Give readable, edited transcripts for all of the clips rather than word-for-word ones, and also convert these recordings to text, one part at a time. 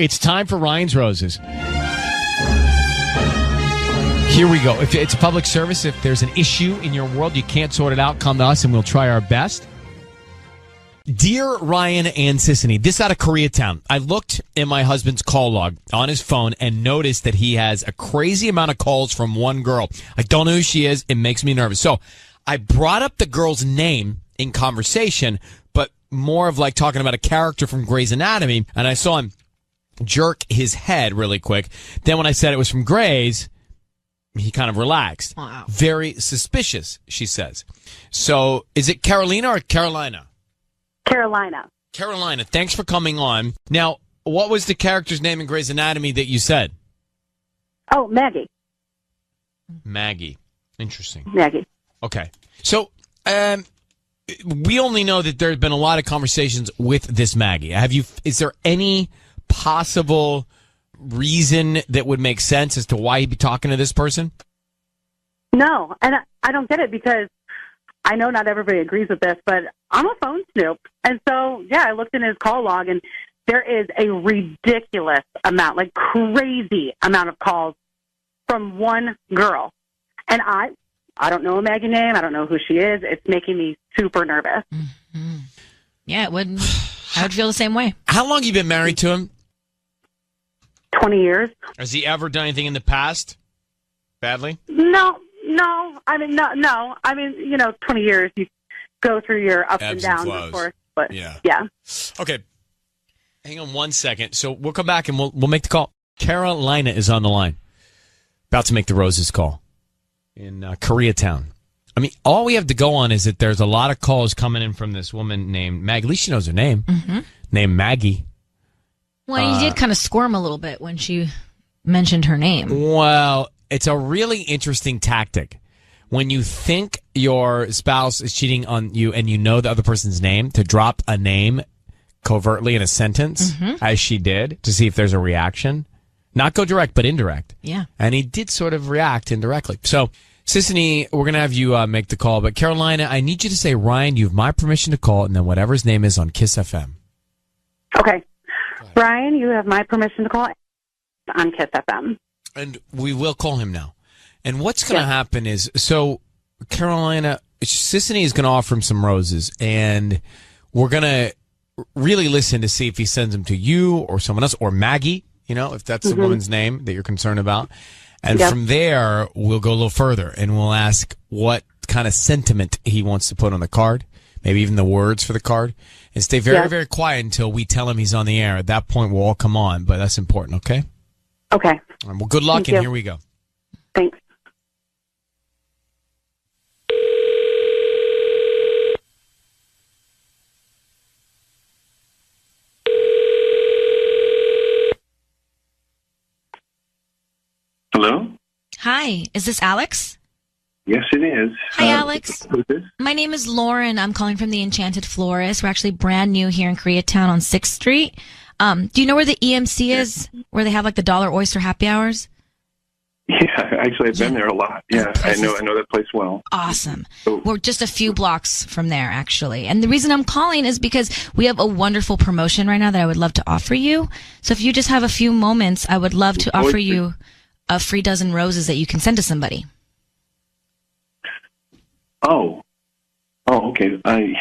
It's time for Ryan's Roses. Here we go. If it's a public service, if there's an issue in your world, you can't sort it out, come to us and we'll try our best. Dear Ryan and Sissany, this out of Koreatown. I looked in my husband's call log on his phone and noticed that he has a crazy amount of calls from one girl. I don't know who she is. It makes me nervous. So I brought up the girl's name in conversation, but more of like talking about a character from Grey's Anatomy, and I saw him jerk his head really quick. Then when I said it was from Grey's, he kind of relaxed. Wow. Very suspicious, she says. So is it Carolina or Carolina? Carolina. Carolina, thanks for coming on. Now, what was the character's name in Grey's Anatomy that you said? Oh, Maggie. Maggie. Interesting. Maggie. Okay. So, we only know that there's been a lot of conversations with this Maggie. Is there any possible reason that would make sense as to why he'd be talking to this person? No, and I don't get it because I know not everybody agrees with this, but I'm a phone snoop. And so, yeah, I looked in his call log, and there is a ridiculous amount, like crazy amount of calls from one girl. And I don't know a Maggie name. I don't know who she is. It's making me super nervous. Mm-hmm. Yeah, it would. I would feel the same way. How long have you been married to him? 20 years. Has he ever done anything in the past badly? No. I mean, no. I mean, 20 years, you go through your ups and downs, of course. But yeah. Okay. Hang on one second. So we'll come back and we'll make the call. Carolina is on the line. About to make the Roses call in Koreatown. I mean, all we have to go on is that there's a lot of calls coming in from this woman named Maggie. At least she knows her name. Mm-hmm. Named Maggie. Well, you did kind of squirm a little bit when she mentioned her name. Well, it's a really interesting tactic. When you think your spouse is cheating on you and you know the other person's name, to drop a name covertly in a sentence, as she did, to see if there's a reaction. Not go direct, but indirect. Yeah. And he did sort of react indirectly. So, Sissany, we're going to have you make the call. But Carolina, I need you to say, Ryan, you have my permission to call, and then whatever his name is on Kiss FM. Okay. Brian, you have my permission to call on Kiss FM. And we will call him now. And what's going to happen is, so Carolina, Sissany is going to offer him some roses, and we're going to really listen to see if he sends them to you or someone else, or Maggie, if that's the woman's name that you're concerned about. And from there, we'll go a little further, and we'll ask what kind of sentiment he wants to put on the card, maybe even the words for the card, and stay very, very quiet until we tell him he's on the air. At that point, we'll all come on, but that's important, okay? Okay. All right, well, good luck, and here we go. Thanks. Hello? Hi, is this Alex? Yes, it is. Hi, Alex. Who's this? My name is Lauren. I'm calling from the Enchanted Florist. We're actually brand new here in Koreatown on 6th Street. Do you know where the EMC is, where they have like the dollar oyster happy hours? Yeah, actually, I've been there a lot. Yeah, I know that place well. Awesome. We're just a few blocks from there, actually. And the reason I'm calling is because we have a wonderful promotion right now that I would love to offer you. So if you just have a few moments, I would love to offer you a free dozen roses that you can send to somebody. Oh, okay. Okay.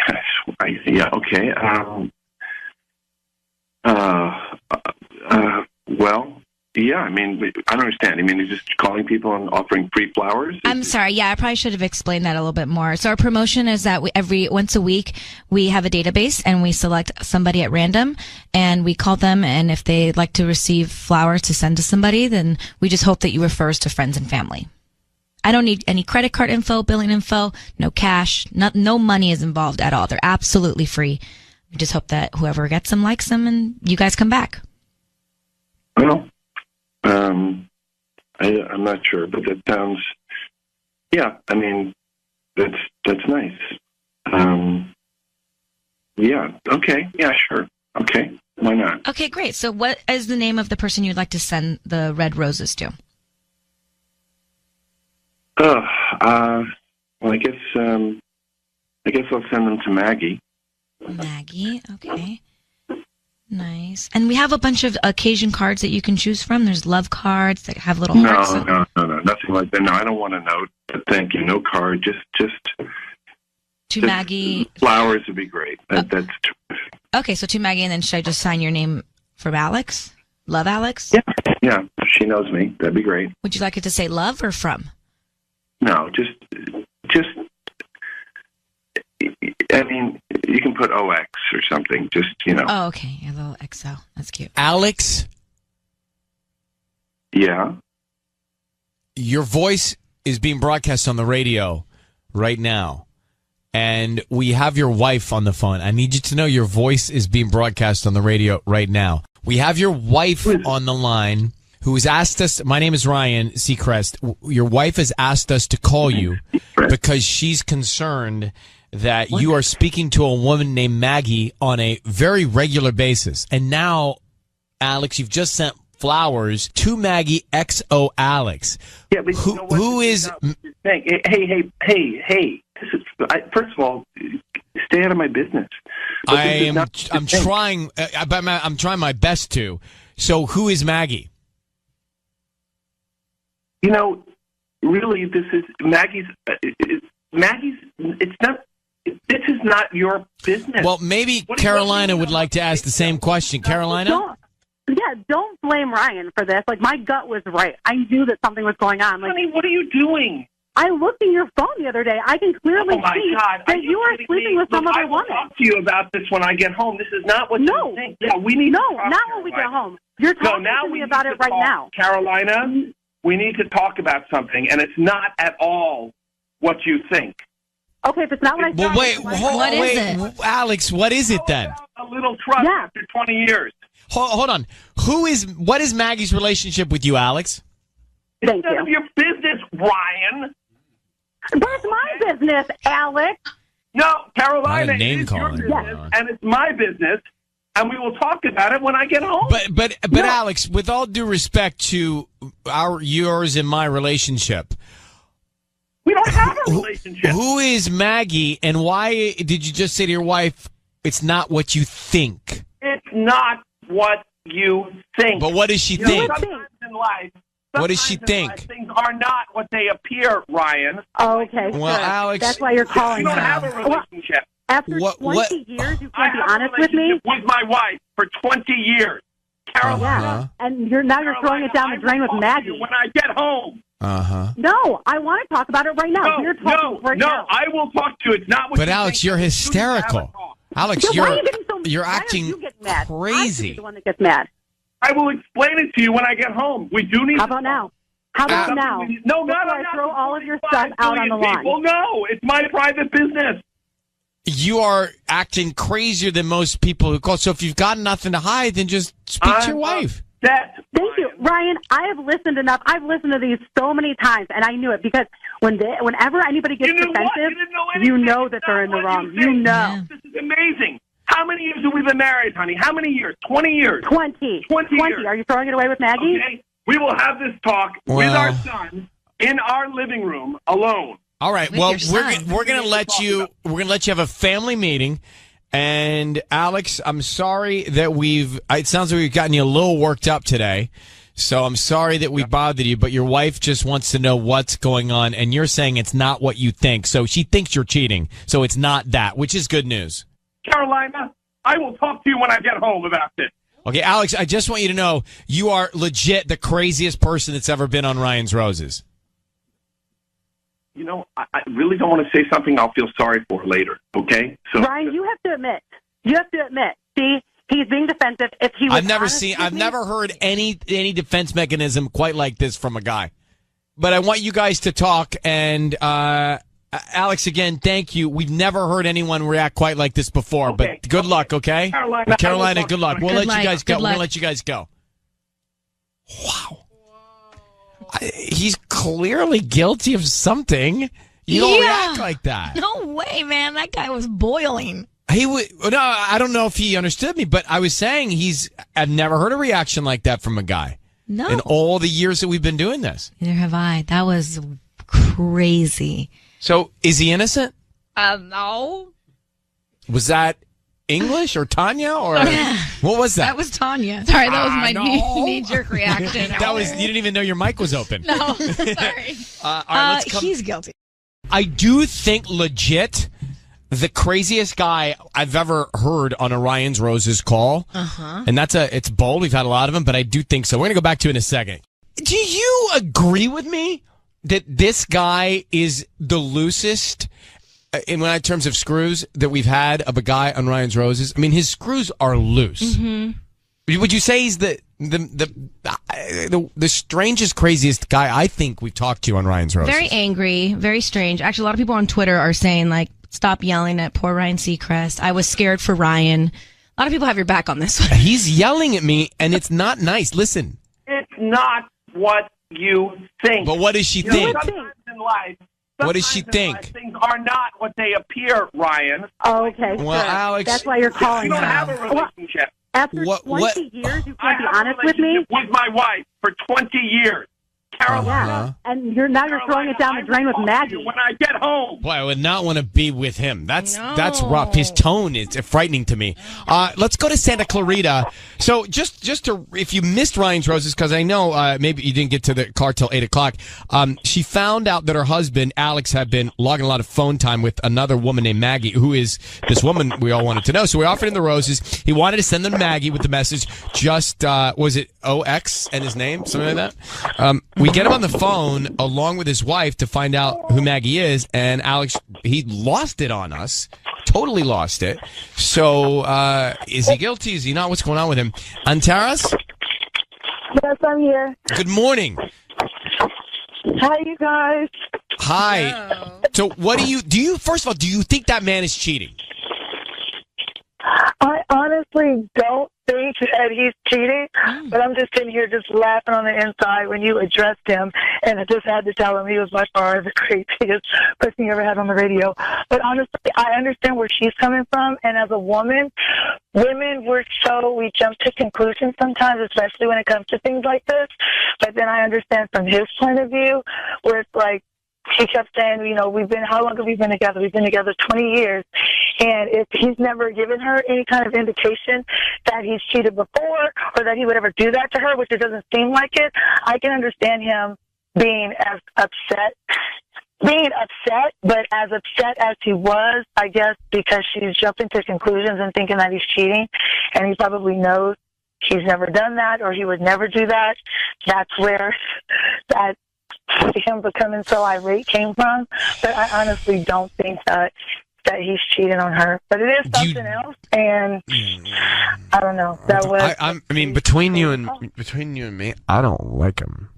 Well, yeah. I mean, I don't understand. I mean, you're just calling people and offering free flowers? I'm sorry. Yeah, I probably should have explained that a little bit more. So our promotion is that once a week, we have a database and we select somebody at random and we call them. And if they'd like to receive flowers to send to somebody, then we just hope that you refer us to friends and family. I don't need any credit card info, billing info, no cash, no money is involved at all. They're absolutely free. We just hope that whoever gets them likes them and you guys come back. Well, I'm not sure, but that sounds, yeah, I mean, that's nice. Yeah, okay, yeah, sure. Okay, why not? Okay, great. So what is the name of the person you'd like to send the red roses to? Well, I guess I'll send them to Maggie. Maggie, okay. Nice. And we have a bunch of occasion cards that you can choose from. There's love cards that have little No, hearts. no, nothing like that. No, I don't want a note. But thank you. No card. Just To Maggie. Flowers would be great. That's terrific. Okay, so to Maggie, and then should I just sign your name from Alex? Love Alex? Yeah. If she knows me, that'd be great. Would you like it to say love or from? No, just. I mean, you can put OX or something. Just Oh, okay. A little XO. That's cute. Alex, Yeah. your voice is being broadcast on the radio right now. And we have your wife on the phone. I need you to know your voice is being broadcast on the radio right now. We have your wife on the line who has asked us, my name is Ryan Seacrest. Your wife has asked us to call you because she's concerned that you are speaking to a woman named Maggie on a very regular basis. And now, Alex, you've just sent flowers to Maggie XO Alex. Yeah, but you know what? Who is... Hey. First of all, stay out of my business. I'm trying my best to. So who is Maggie? Really, this is Maggie's. It's not. This is not your business. Well, maybe Carolina would like to ask the same question. Carolina? Don't blame Ryan for this. Like, my gut was right. I knew that something was going on. Like, honey, what are you doing? I looked in your phone the other day. I can clearly see that you are sleeping with some other woman. I will talk to you about this when I get home. This is not what you think. Yeah, we need to talk, not when we get home. You're talking to me about it right now. Carolina, we need to talk about something, and it's not at all what you think. Okay, if it's not what I thought. What is it? Alex, what is it then? A little trust after 20 years. Hold on. What is Maggie's relationship with you, Alex? Thank you. None of your business, Ryan. That's my business, Alex. No, Carolina, Not a name it is your calling. business, and it's my business, and we will talk about it when I get home. But Alex, with all due respect to yours and my relationship, we don't have a relationship. Who is Maggie, and why did you just say to your wife, it's not what you think? It's not what you think. But what does she think? Sometimes in life, What does she think? Things are not what they appear, Ryan. Oh, okay. Well, sure. Alex, that's why you're calling. We don't her. have a relationship. After 20 years, you can't be honest with me? With my wife for 20 years. Carolina. Yeah, and you're throwing it down the drain with Maggie. When I get home. No, I want to talk about it right now. No, I will talk to you. It's not what But you Alex, think. you're hysterical. Alex, why are you getting so you're why acting you get mad? crazy. I'm the one that gets mad. I will explain it to you when I get home. We do need. How about now? How about now? No, Before I throw all of your stuff out on the lawn. Well, no, it's my private business. You are acting crazier than most people who call. So if you've got nothing to hide, then just speak to your wife. Thank you, Ryan. I have listened enough. I've listened to these so many times, and I knew it because whenever anybody gets defensive, you know that they're in the wrong. You know. Yeah. This is amazing. How many years have we been married, honey? How many years? 20 years. 20 years. Are you throwing it away with Maggie? Okay. We will have this talk with our son in our living room alone. All right. Well, we're going to let you have a family meeting. And Alex, I'm sorry that it sounds like we've gotten you a little worked up today. So I'm sorry that we bothered you, but your wife just wants to know what's going on. And you're saying it's not what you think. So she thinks you're cheating. So it's not that, which is good news. Carolina, I will talk to you when I get home about this. Okay, Alex, I just want you to know you are legit the craziest person that's ever been on Ryan's Roses. You know, I really don't want to say something I'll feel sorry for later, okay? So Ryan, you have to admit. See, he's being defensive. If he was I've never heard any defense mechanism quite like this from a guy. But I want you guys to talk, and Alex, again, thank you. We've never heard anyone react quite like this before, but good luck, okay? Carolina, good luck. We'll let you guys go. We'll let you guys go. Wow. He's clearly guilty of something. You don't react like that. No way, man. That guy was boiling. No, I don't know if he understood me, but I was saying I've never heard a reaction like that from a guy. No. In all the years that we've been doing this. Neither have I. That was crazy. So, is he innocent? No. Was that English or Tanya or what was that? That was Tanya. Sorry, that was my no. knee-jerk reaction. That was, you didn't even know your mic was open. No, sorry. All right, let's come. He's guilty. I do think legit the craziest guy I've ever heard on Orion's Roses call. And it's bold. We've had a lot of them, but I do think so. We're going to go back to it in a second. Do you agree with me that this guy is the loosest in terms of screws that we've had of a guy on Ryan's Roses? I mean, his screws are loose. Would you say he's the strangest, craziest guy I think we've talked to on Ryan's Roses? Very angry, very strange. Actually, a lot of people on Twitter are saying, like, stop yelling at poor Ryan Seacrest. I was scared for Ryan. A lot of people have your back on this one. He's yelling at me, and it's not nice. Listen. It's not what you think. But what does she think? Sometimes in life, What does she think? things are not what they appear, Ryan. Oh, okay. Well, sure. Alex, That's why you're calling You don't her. have a relationship. After What- 20 years, you I can't be have a honest with me? relationship with my wife for 20 years. Carolina. And you're throwing it down the drain with Maggie. When I get home. boy, I would not want to be with him. That's rough. His tone is frightening to me. Let's go to Santa Clarita. So just to, if you missed Ryan's Roses, because I know maybe you didn't get to the car till 8 o'clock, she found out that her husband, Alex, had been logging a lot of phone time with another woman named Maggie, who is this woman we all wanted to know. So we offered him the roses. He wanted to send them to Maggie with the message, just, was it OX and his name? Something like that? We get him on the phone along with his wife to find out who Maggie is, and Alex, he lost it on us. Totally lost it. So, is he guilty? Is he not? What's going on with him? Antaras? Yes, I'm here. Good morning. Hi, you guys. Hi. So what do you, first of all, do you think that man is cheating? I honestly don't think that he's cheating, but I'm just sitting here just laughing on the inside when you addressed him, and I just had to tell him he was by far the craziest person you ever had on the radio. But honestly, I understand where she's coming from, and as a woman, women, we jump to conclusions sometimes, especially when it comes to things like this. But then I understand from his point of view, where it's like, he kept saying, how long have we been together? We've been together 20 years. And if he's never given her any kind of indication that he's cheated before or that he would ever do that to her, which it doesn't seem like it, I can understand him being upset, but as upset as he was, I guess, because she's jumping to conclusions and thinking that he's cheating, and he probably knows he's never done that or he would never do that. That's where that him becoming so irate came from. But I honestly don't think that he's cheating on her. But it is something else, and I don't know. Between you and me, I don't like him.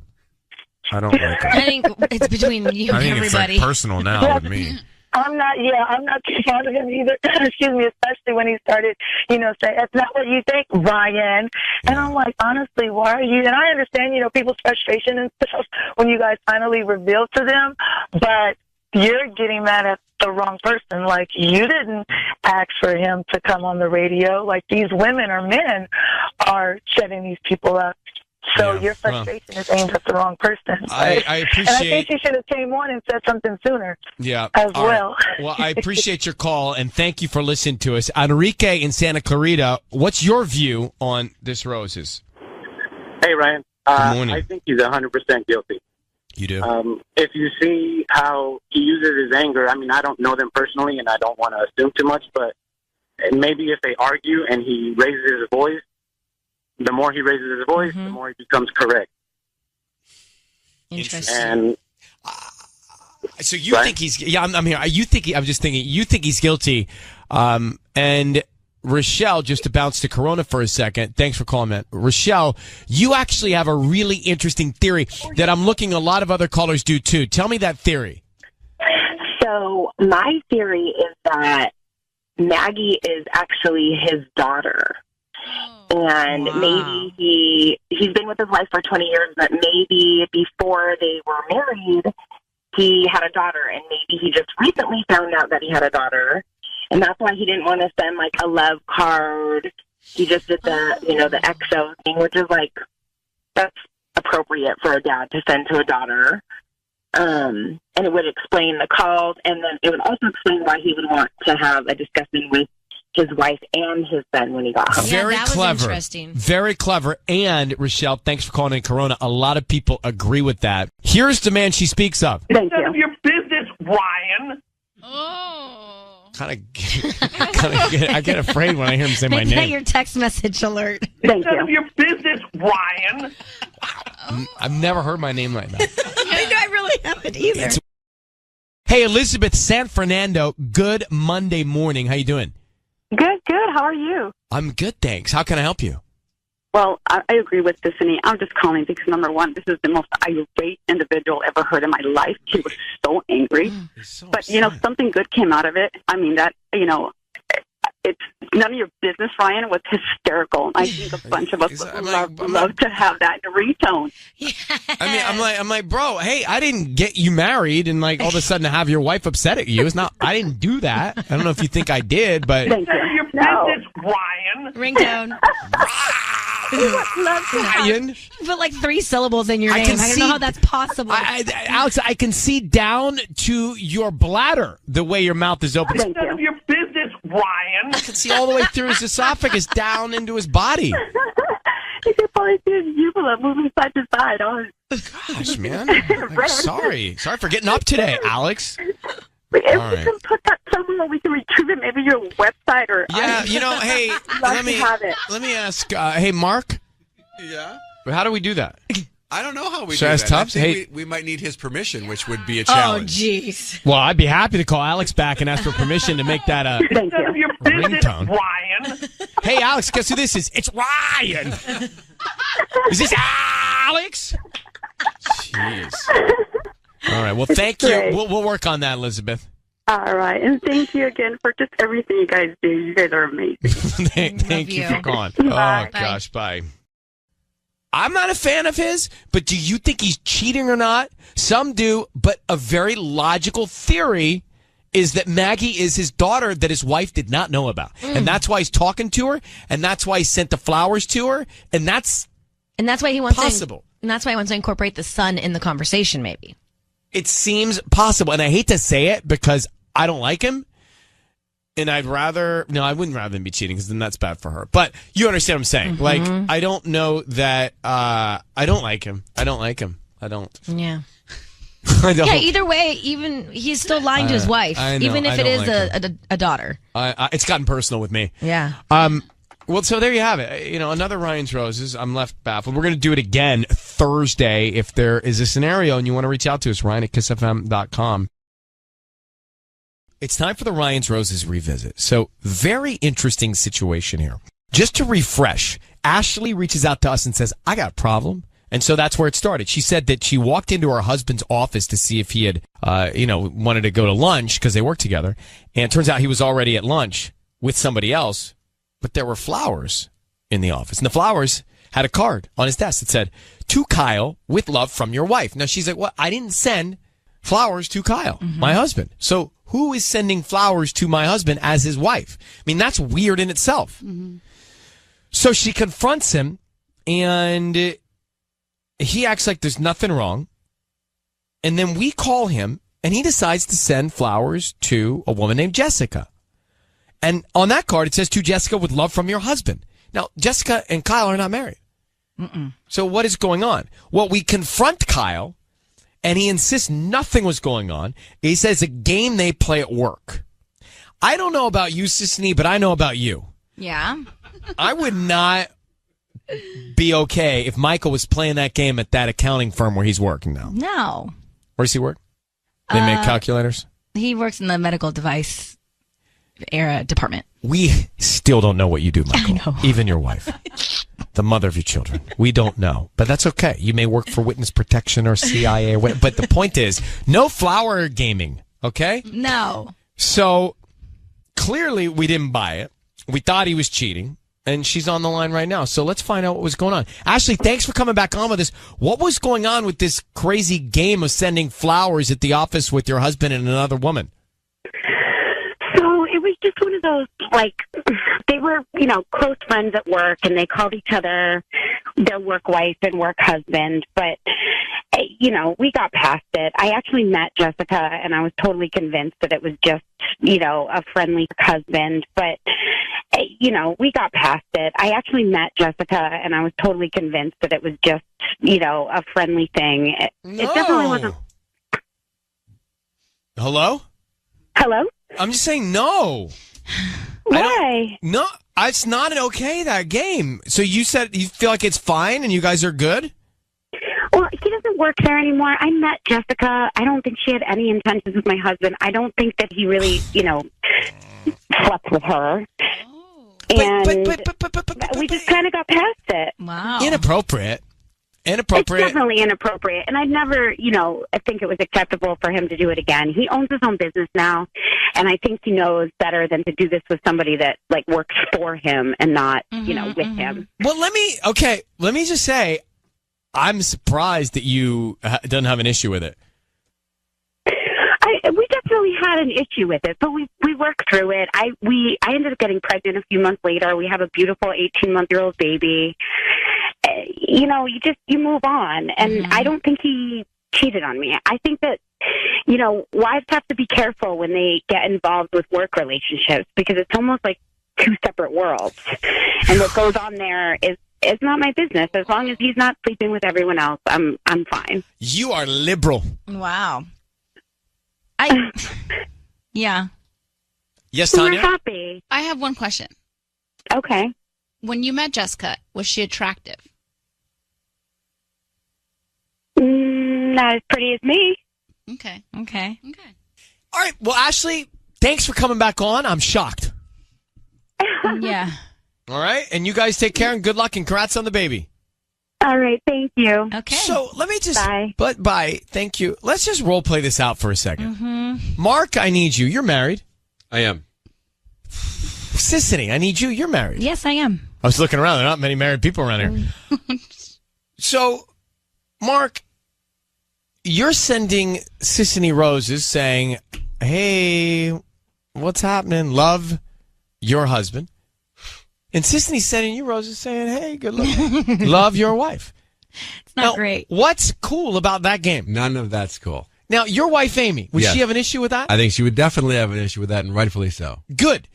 I don't like him. I think it's between you and everybody. It's like personal now with me. I'm not too fond of him either. Excuse me, especially when he started, saying, it's not what you think, Ryan. And I'm like, honestly, why are you? And I understand, people's frustration and stuff when you guys finally reveal to them, but you're getting mad at the wrong person. Like, you didn't ask for him to come on the radio. Like, these women or men are setting these people up. So your frustration is aimed at the wrong person. I appreciate. And I think you should have came on and said something sooner. Yeah, as well. Right. Well, I appreciate your call and thank you for listening to us. Enrique in Santa Clarita, what's your view on this Roses? Hey, Ryan. Good morning. I think he's 100% guilty. You do? If you see how he uses his anger, I don't know them personally, and I don't want to assume too much, but maybe if they argue and he raises his voice, the more he raises his voice, the more he becomes correct. Interesting. And so you think he's? Yeah, I'm here. I'm just thinking. You think he's guilty? And Rochelle, just to bounce to Corona for a second. Thanks for calling, man. Rochelle, you actually have a really interesting theory that I'm looking a lot of other callers do too. Tell me that theory. So my theory is that Maggie is actually his daughter. And maybe he's been with his wife for 20 years, but maybe before they were married, he had a daughter, and maybe he just recently found out that he had a daughter, and that's why he didn't want to send, like, a love card. He just did the XO thing, which is, like, that's appropriate for a dad to send to a daughter. And it would explain the calls, and then it would also explain why he would want to have a discussion with his wife and his son when he got home. Very that was clever. interesting. Very clever. And, Rochelle, thanks for calling in Corona. A lot of people agree with that. Here's the man she speaks of. Thank None of you. your business, Ryan. I get afraid when I hear him say my Make that name. your text message alert. Thank None of you. your business, Ryan. I've never heard my name like that. I really haven't either. Hey, Elizabeth, San Fernando, good Monday morning. How you doing? Good, good. How are you? I'm good, thanks. How can I help you? Well, I agree with Tiffany. I'm just calling because, number one, this is the most irate individual ever heard in my life. He was so angry. But, something good came out of it. I mean, it's none of your business, Ryan. Was hysterical. I think a bunch of us would love to have that in a ringtone. I mean, I'm like, bro, hey, I didn't get you married and like all of a sudden have your wife upset at you. It's not, I didn't do that. I don't know if you think I did, but. Thank None of you. your business, Ryan. Ringtone. Ryan. You put like 3 syllables in your name. I don't know how that's possible. Alex, I can see down to your bladder the way your mouth is open. Thank None you. of your business, Ryan. I can see all the way through his esophagus down into his body. You could probably see his uvula moving side to side. Oh, Gosh, man. I'm sorry. Sorry for getting up today, Alex. if All we right. can put that somewhere we can retrieve it, maybe your website or Yeah, hey, love to have it. let me ask, hey, Mark, Yeah. how do we do that? I don't know how we So do that's that. I tough? think Hey- we might need his permission, which would be a Oh, challenge. jeez. Well, I'd be happy to call Alex back and ask for permission to make that a Thank None of you. your business, ringtone. Ryan. Hey, Alex, guess who this is? It's Ryan. Is this Alex? Jeez. All right. Well, thank you. Great. We'll work on that, Elizabeth. All right, and thank you again for just everything you guys do. You guys are amazing. Thank you you. for calling. Bye. Oh, gosh. Bye. I'm not a fan of his, but do you think he's cheating or not? Some do, but a very logical theory is that Maggie is his daughter that his wife did not know about. And that's why he's talking to her, and that's why he sent the flowers to her, and that's And that's why he wants possible. and that's why he wants to incorporate the son in the conversation, maybe. It seems possible, and I hate to say it because I don't like him, and I wouldn't rather than be cheating because then that's bad for her. But you understand what I'm saying? Mm-hmm. Like, I don't know that I don't like him. I don't. Yeah. I don't. Yeah, either way, even he's still lying to his wife, I know, even if I it don't is like a daughter. It's gotten personal with me. Yeah. Well, so there you have it. Another Ryan's Roses. I'm left baffled. We're going to do it again Thursday if there is a scenario and you want to reach out to us, Ryan at kissfm.com. It's time for the Ryan's Roses revisit. So, very interesting situation here. Just to refresh, Ashley reaches out to us and says, I got a problem. And so that's where it started. She said that she walked into her husband's office to see if he had, wanted to go to lunch because they work together. And it turns out he was already at lunch with somebody else, but there were flowers in the office. And the flowers had a card on his desk that said, to Kyle, with love from your wife. Now she's like, well, I didn't send flowers to Kyle, my husband. So who is sending flowers to my husband as his wife? I mean, that's weird in itself. So she confronts him and he acts like there's nothing wrong. And then we call him and he decides to send flowers to a woman named Jessica. And on that card, it says, to Jessica with love from your husband. Now, Jessica and Kyle are not married. So what is going on? Well, we confront Kyle and he insists nothing was going on. He says a game they play at work. I don't know about you, Sisney, but I know about you. Yeah. I would not be okay if Michael was playing that game at that accounting firm where he's working now. No. Where does he work? They make calculators? He works in the medical device era department. We still don't know what you do, Michael. Even your wife. The mother of your children. We don't know. But that's okay. You may work for witness protection or CIA. But the point is, no flower gaming, okay? No. So clearly we didn't buy it. We thought he was cheating. And she's on the line right now. So let's find out what was going on. Ashley, thanks for coming back on with us. What was going on with this crazy game of sending flowers at the office with your husband and another woman? So it was just one of those, like, they were, close friends at work, and they called each other their work wife and work husband. But, we got past it. I actually met Jessica, and I was totally convinced that it was just, a friendly husband. But we got past it. I actually met Jessica, and I was totally convinced that it was just, a friendly thing. It definitely wasn't. Hello? Hello? I'm just saying no. Why? No, it's not an okay, that game. So you said you feel like it's fine and you guys are good? Well, he doesn't work there anymore. I met Jessica. I don't think she had any intentions with my husband. I don't think that he really, slept with her. And we just kind of got past it. Wow. Inappropriate. It's definitely inappropriate. And I'd never, I think it was acceptable for him to do it again. He owns his own business now, and I think he knows better than to do this with somebody that, works for him and not, with him. Well, let me just say, I'm surprised that you don't have an issue with it. We definitely had an issue with it, but we worked through it. I ended up getting pregnant a few months later. We have a beautiful 18-month-old baby. You move on, and I don't think he cheated on me. I think that wives have to be careful when they get involved with work relationships, because it's almost like two separate worlds, and what goes on there is not my business. As long as he's not sleeping with everyone else, I'm fine. You are liberal. Wow. Yeah. Yes, Tanya? I'm happy. I have one question. Okay. When you met Jessica, was she attractive? Not as pretty as me. Okay. Okay. Okay. All right. Well, Ashley, thanks for coming back on. I'm shocked. Yeah. All right. And you guys take care and good luck and congrats on the baby. All right. Thank you. Okay. So let me just. Bye. Bye. Thank you. Let's just role play this out for a second. Mm-hmm. Mark, I need you. You're married. I am. Sissany, I need you. You're married. Yes, I am. I was looking around. There are not many married people around here. So, Mark, you're sending Sissany roses saying, hey, what's happening? Love your husband. And Sissany's sending you roses saying, hey, good luck. Love your wife. It's not great. What's cool about that game? None of that's cool. Now, your wife, Amy, would Yes. she have an issue with that? I think she would definitely have an issue with that, and rightfully so. Good.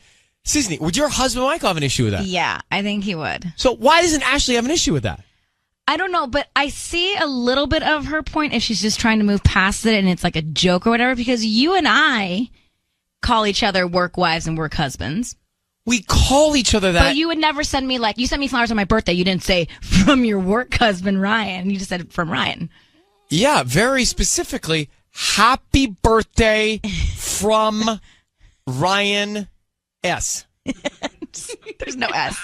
Sissany, would your husband Michael have an issue with that? Yeah, I think he would. So why doesn't Ashley have an issue with that? I don't know, but I see a little bit of her point if she's just trying to move past it and it's like a joke or whatever, because you and I call each other work wives and work husbands. We call each other that. But you would never send me, you sent me flowers on my birthday. You didn't say, from your work husband, Ryan. You just said, from Ryan. Yeah, very specifically, happy birthday from Ryan S. There's no S.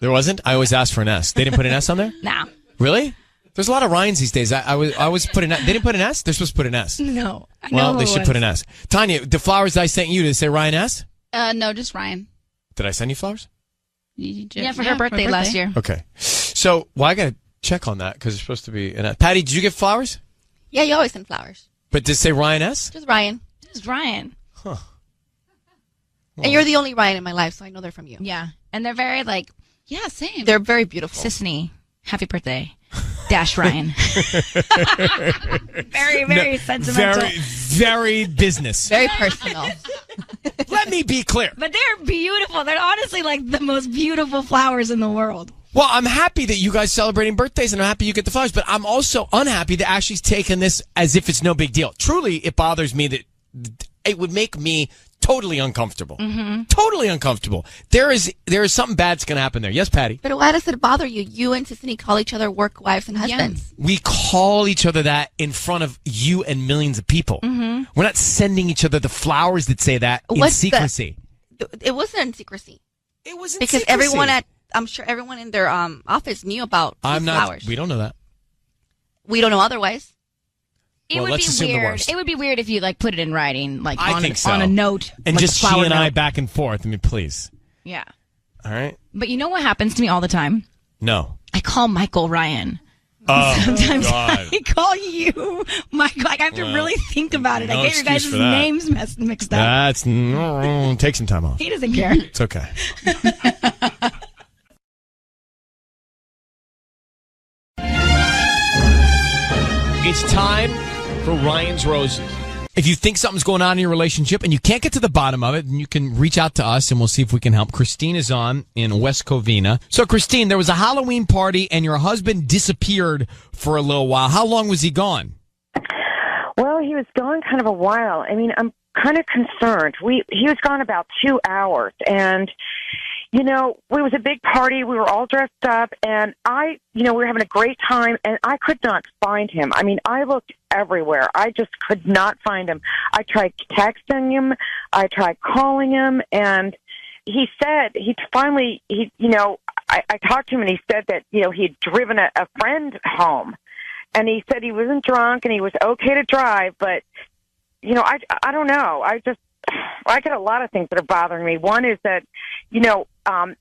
There wasn't? I always asked for an S. They didn't put an S on there? Nah. Really? There's a lot of Ryans these days. I was put an S. They didn't put an S? They're supposed to put an S. No. Well, they should put an S. Tanya, the flowers I sent you, did it say Ryan S? No, just Ryan. Did I send you flowers? Yeah, for her birthday last year. Okay. So, I got to check on that because it's supposed to be an S. Patty, did you get flowers? Yeah, you always send flowers. But did it say Ryan S? Just Ryan. Just Ryan. Huh. And you're the only Ryan in my life, so I know they're from you. Yeah. And they're very Yeah, same. They're very beautiful. Sissany, happy birthday. Dash Ryan. Very, very sentimental. Very, very business. Very personal. Let me be clear. But they're beautiful. They're honestly the most beautiful flowers in the world. Well, I'm happy that you guys celebrating birthdays, and I'm happy you get the flowers, but I'm also unhappy that Ashley's taken this as if it's no big deal. Truly, it bothers me that it would make me totally uncomfortable. Mm-hmm. Totally uncomfortable. There is something bad's going to happen there. Yes, Patty? But why does it bother you? You and Sissany call each other work wives and husbands. Yeah. We call each other that in front of you and millions of people. Mm-hmm. We're not sending each other the flowers that say that in secrecy. It wasn't in secrecy. It was in because secrecy. I'm sure everyone in their office knew about flowers. We don't know that. We don't know otherwise. It would be weird. It would be weird if you put it in writing, on a note, and just she and note. I back and forth. I mean, please. Yeah. All right. But you know what happens to me all the time? No. I call Michael Ryan. Oh, sometimes God. I call you Michael. I have to really think about it. I get your guys' names mixed up. Take some time off. He doesn't care. It's okay. It's time for Ryan's Roses. If you think something's going on in your relationship and you can't get to the bottom of it, then you can reach out to us and we'll see if we can help. Christine is on in West Covina. So, Christine, there was a Halloween party and your husband disappeared for a little while. How long was he gone? Well, he was gone kind of a while. I mean, I'm kind of concerned. He was gone about 2 hours, and you know, it was a big party. We were all dressed up, and we were having a great time, and I could not find him. I mean, I looked everywhere. I just could not find him. I tried texting him. I tried calling him, and he said I talked to him, and he said that, he'd driven a friend home, and he said he wasn't drunk and he was okay to drive, but, I don't know. I get a lot of things that are bothering me. One is that,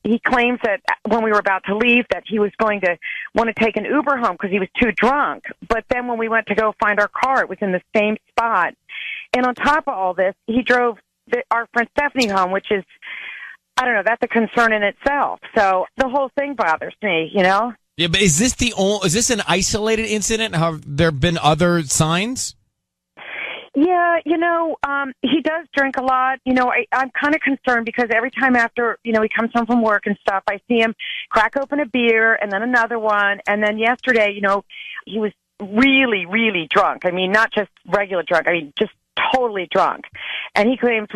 he claims that when we were about to leave that he was going to want to take an Uber home because he was too drunk. But then when we went to go find our car, it was in the same spot. And on top of all this, he drove our friend Stephanie home, which is, I don't know, that's a concern in itself. So the whole thing bothers me, Yeah, but is this an isolated incident? Have there been other signs? Yeah, he does drink a lot. I'm kind of concerned because every time after, he comes home from work and stuff, I see him crack open a beer and then another one. And then yesterday, he was really, really drunk. I mean, not just regular drunk. I mean, just totally drunk. And he claims,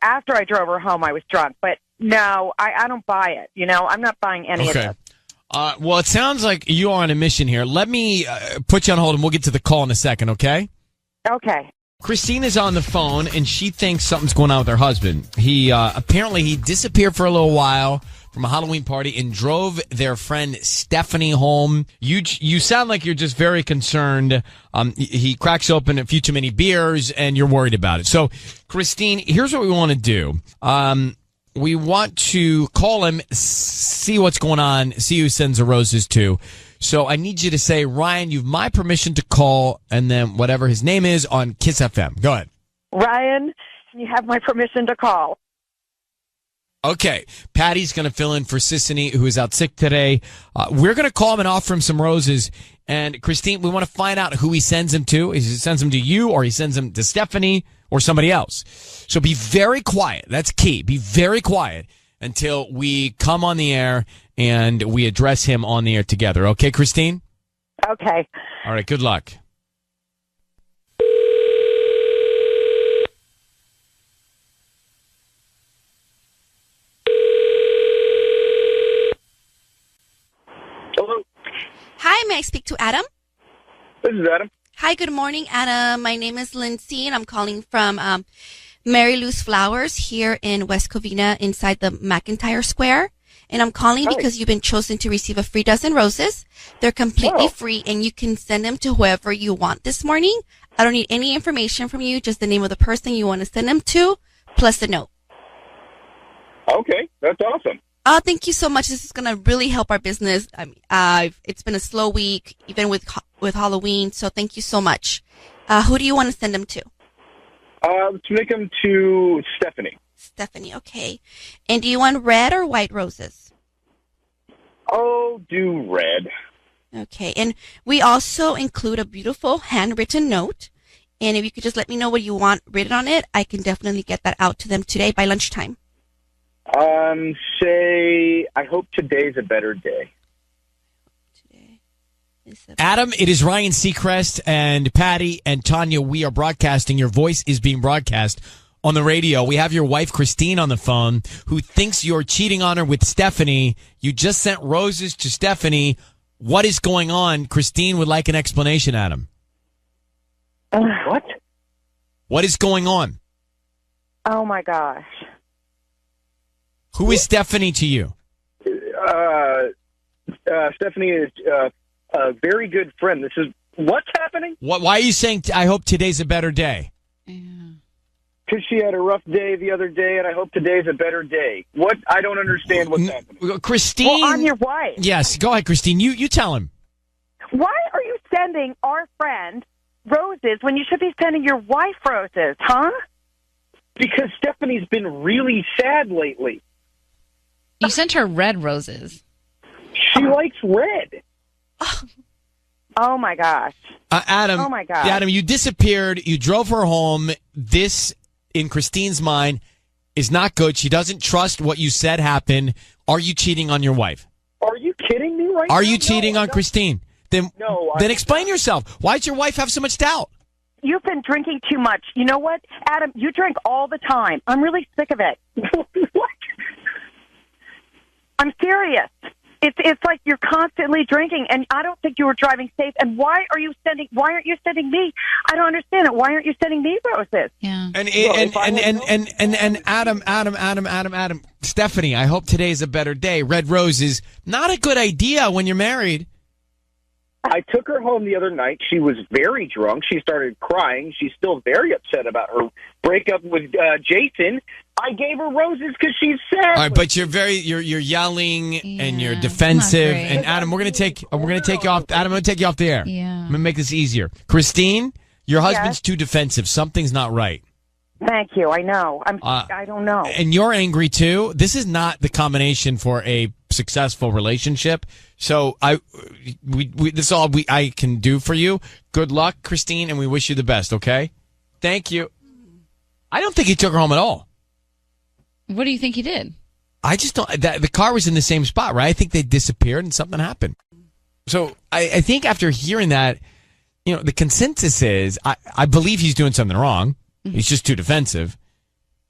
after I drove her home, I was drunk. But no, I don't buy it. I'm not buying any of this. Well, it sounds like you are on a mission here. Let me put you on hold and we'll get to the call in a second, okay? Okay. Christine is on the phone, and she thinks something's going on with her husband. He apparently disappeared for a little while from a Halloween party and drove their friend Stephanie home. You sound like you're just very concerned. He cracks open a few too many beers, and you're worried about it. So, Christine, here's what we want to do. We want to call him, see what's going on, see who sends the roses to. So I need you to say, Ryan, you've my permission to call, and then whatever his name is on Kiss FM. Go ahead. Ryan, you have my permission to call. Okay. Patty's going to fill in for Sissany, who is out sick today. We're going to call him and offer him some roses. And Christine, we want to find out who he sends them to. He sends them to you, or he sends them to Stephanie, or somebody else. So be very quiet. That's key. Be very quiet until we come on the air and we address him on the air together. Okay, Christine? Okay. All right, good luck. Hello. Hi, may I speak to Adam? This is Adam. Hi, good morning, Adam. My name is Lindsay, and I'm calling from Mary Lou's Flowers here in West Covina inside the McIntyre Square. And I'm calling because you've been chosen to receive a free dozen roses. They're completely free, and you can send them to whoever you want this morning. I don't need any information from you, just the name of the person you want to send them to, plus a note. Okay, that's awesome. Oh, thank you so much. This is going to really help our business. I mean, it's been a slow week, even with Halloween, so thank you so much. Who do you want to send them to? To make them to Stephanie. Stephanie, okay. And do you want red or white roses? Oh, do red. Okay, and we also include a beautiful handwritten note. And if you could just let me know what you want written on it, I can definitely get that out to them today by lunchtime. Say, I hope today's a better day. Adam, it is Ryan Seacrest and Patty and Tanya. We are broadcasting. Your voice is being broadcast on the radio. We have your wife, Christine, on the phone, who thinks you're cheating on her with Stephanie. You just sent roses to Stephanie. What is going on? Christine would like an explanation, Adam. What? What is going on? Oh, my gosh. Who is Stephanie to you? Stephanie is a very good friend. This is what's happening? Why are you saying, I hope today's a better day? Because she had a rough day the other day, and I hope today's a better day. What? I don't understand what's happening. Christine. Well, I'm your wife. Yes, go ahead, Christine. You tell him. Why are you sending our friend roses when you should be sending your wife roses, huh? Because Stephanie's been really sad lately. You sent her red roses. She likes red. Oh, my gosh. Adam. Oh, my God. Adam, you disappeared. You drove her home. This, in Christine's mind, is not good. She doesn't trust what you said happened. Are you cheating on your wife? Are you kidding me right now? Are you cheating on Christine? Then explain yourself. Why does your wife have so much doubt? You've been drinking too much. You know what, Adam? You drink all the time. I'm really sick of it. What? I'm serious. It's like you're constantly drinking, and I don't think you were driving safe. And why aren't you sending me? I don't understand it. Why aren't you sending me roses? Yeah. And Adam, Stephanie, I hope today's a better day. Red roses, not a good idea when you're married. I took her home the other night. She was very drunk. She started crying. She's still very upset about her breakup with Jason. I gave her roses because she's sad. All right, but you're yelling and you're defensive. And Adam, we're gonna take you off. Adam, I'm gonna take you off the air. Yeah. I'm gonna make this easier. Christine, your husband's too defensive. Something's not right. Thank you. I know. I don't know. And you're angry too. This is not the combination for a successful relationship. So this is all I can do for you. Good luck, Christine, and we wish you the best. Okay? Thank you. I don't think he took her home at all. What do you think he did? I just don't. The car was in the same spot, right? I think they disappeared and something happened. So I think after hearing that, the consensus is I believe he's doing something wrong. Mm-hmm. He's just too defensive,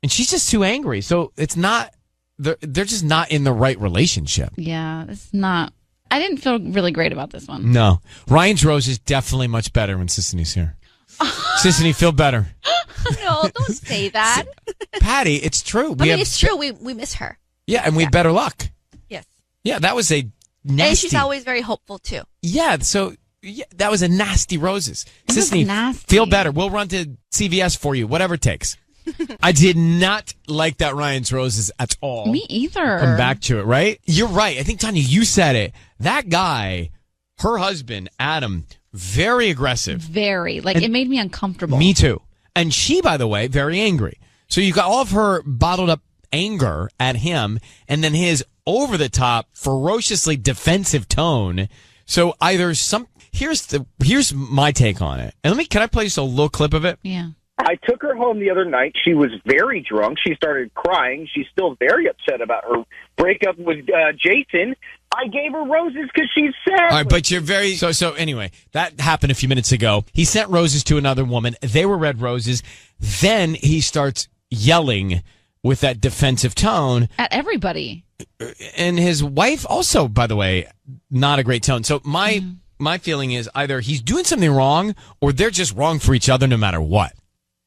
and she's just too angry. So it's not. They're just not in the right relationship. Yeah, it's not. I didn't feel really great about this one. No. Ryan's rose is definitely much better when Sisney's here. Sisney, feel better. No, don't say that. Patty, it's true. It's true. We miss her. Yeah, and we have better luck. Yes. Yeah, that was a nasty. And she's always very hopeful, too. Yeah, so that was a nasty roses. Sisney, feel better. We'll run to CVS for you, whatever it takes. I did not like that Ryan's roses at all. Me either. Come back to it, right? You're right. I think, Tanya, you said it. That guy, her husband, Adam, very aggressive. Very. It made me uncomfortable. Me too. And she, by the way, very angry. So you got all of her bottled up anger at him and then his over-the-top, ferociously defensive tone. So either here's my take on it. And can I play just a little clip of it? Yeah. I took her home the other night. She was very drunk. She started crying. She's still very upset about her breakup with Jason. I gave her roses because she's sad. All right, but you're very... So anyway, that happened a few minutes ago. He sent roses to another woman. They were red roses. Then he starts yelling with that defensive tone. At everybody. And his wife also, by the way, not a great tone. So my feeling is either he's doing something wrong or they're just wrong for each other no matter what.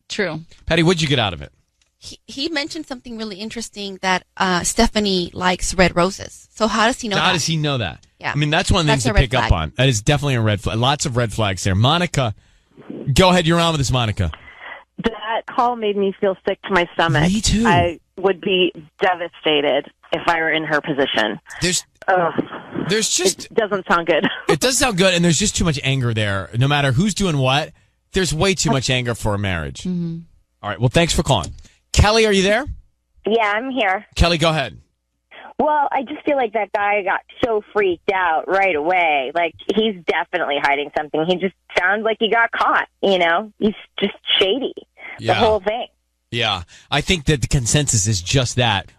True. Patty, what'd you get out of it? He mentioned something really interesting that Stephanie likes red roses. So how does he know that? How does he know that? Yeah. I mean, that's one of the things to pick up on. That is definitely a red flag. Lots of red flags there. Monica, go ahead. You're on with this, Monica. That call made me feel sick to my stomach. Me too. I would be devastated if I were in her position. There's just... It doesn't sound good. It does sound good, and there's just too much anger there. No matter who's doing what, there's way too much anger for a marriage. Mm-hmm. All right, well, thanks for calling. Kelly, are you there? Yeah, I'm here. Kelly, go ahead. Well, I just feel like that guy got so freaked out right away. He's definitely hiding something. He just sounds like he got caught, He's just shady. Yeah. The whole thing. Yeah. I think that the consensus is just that.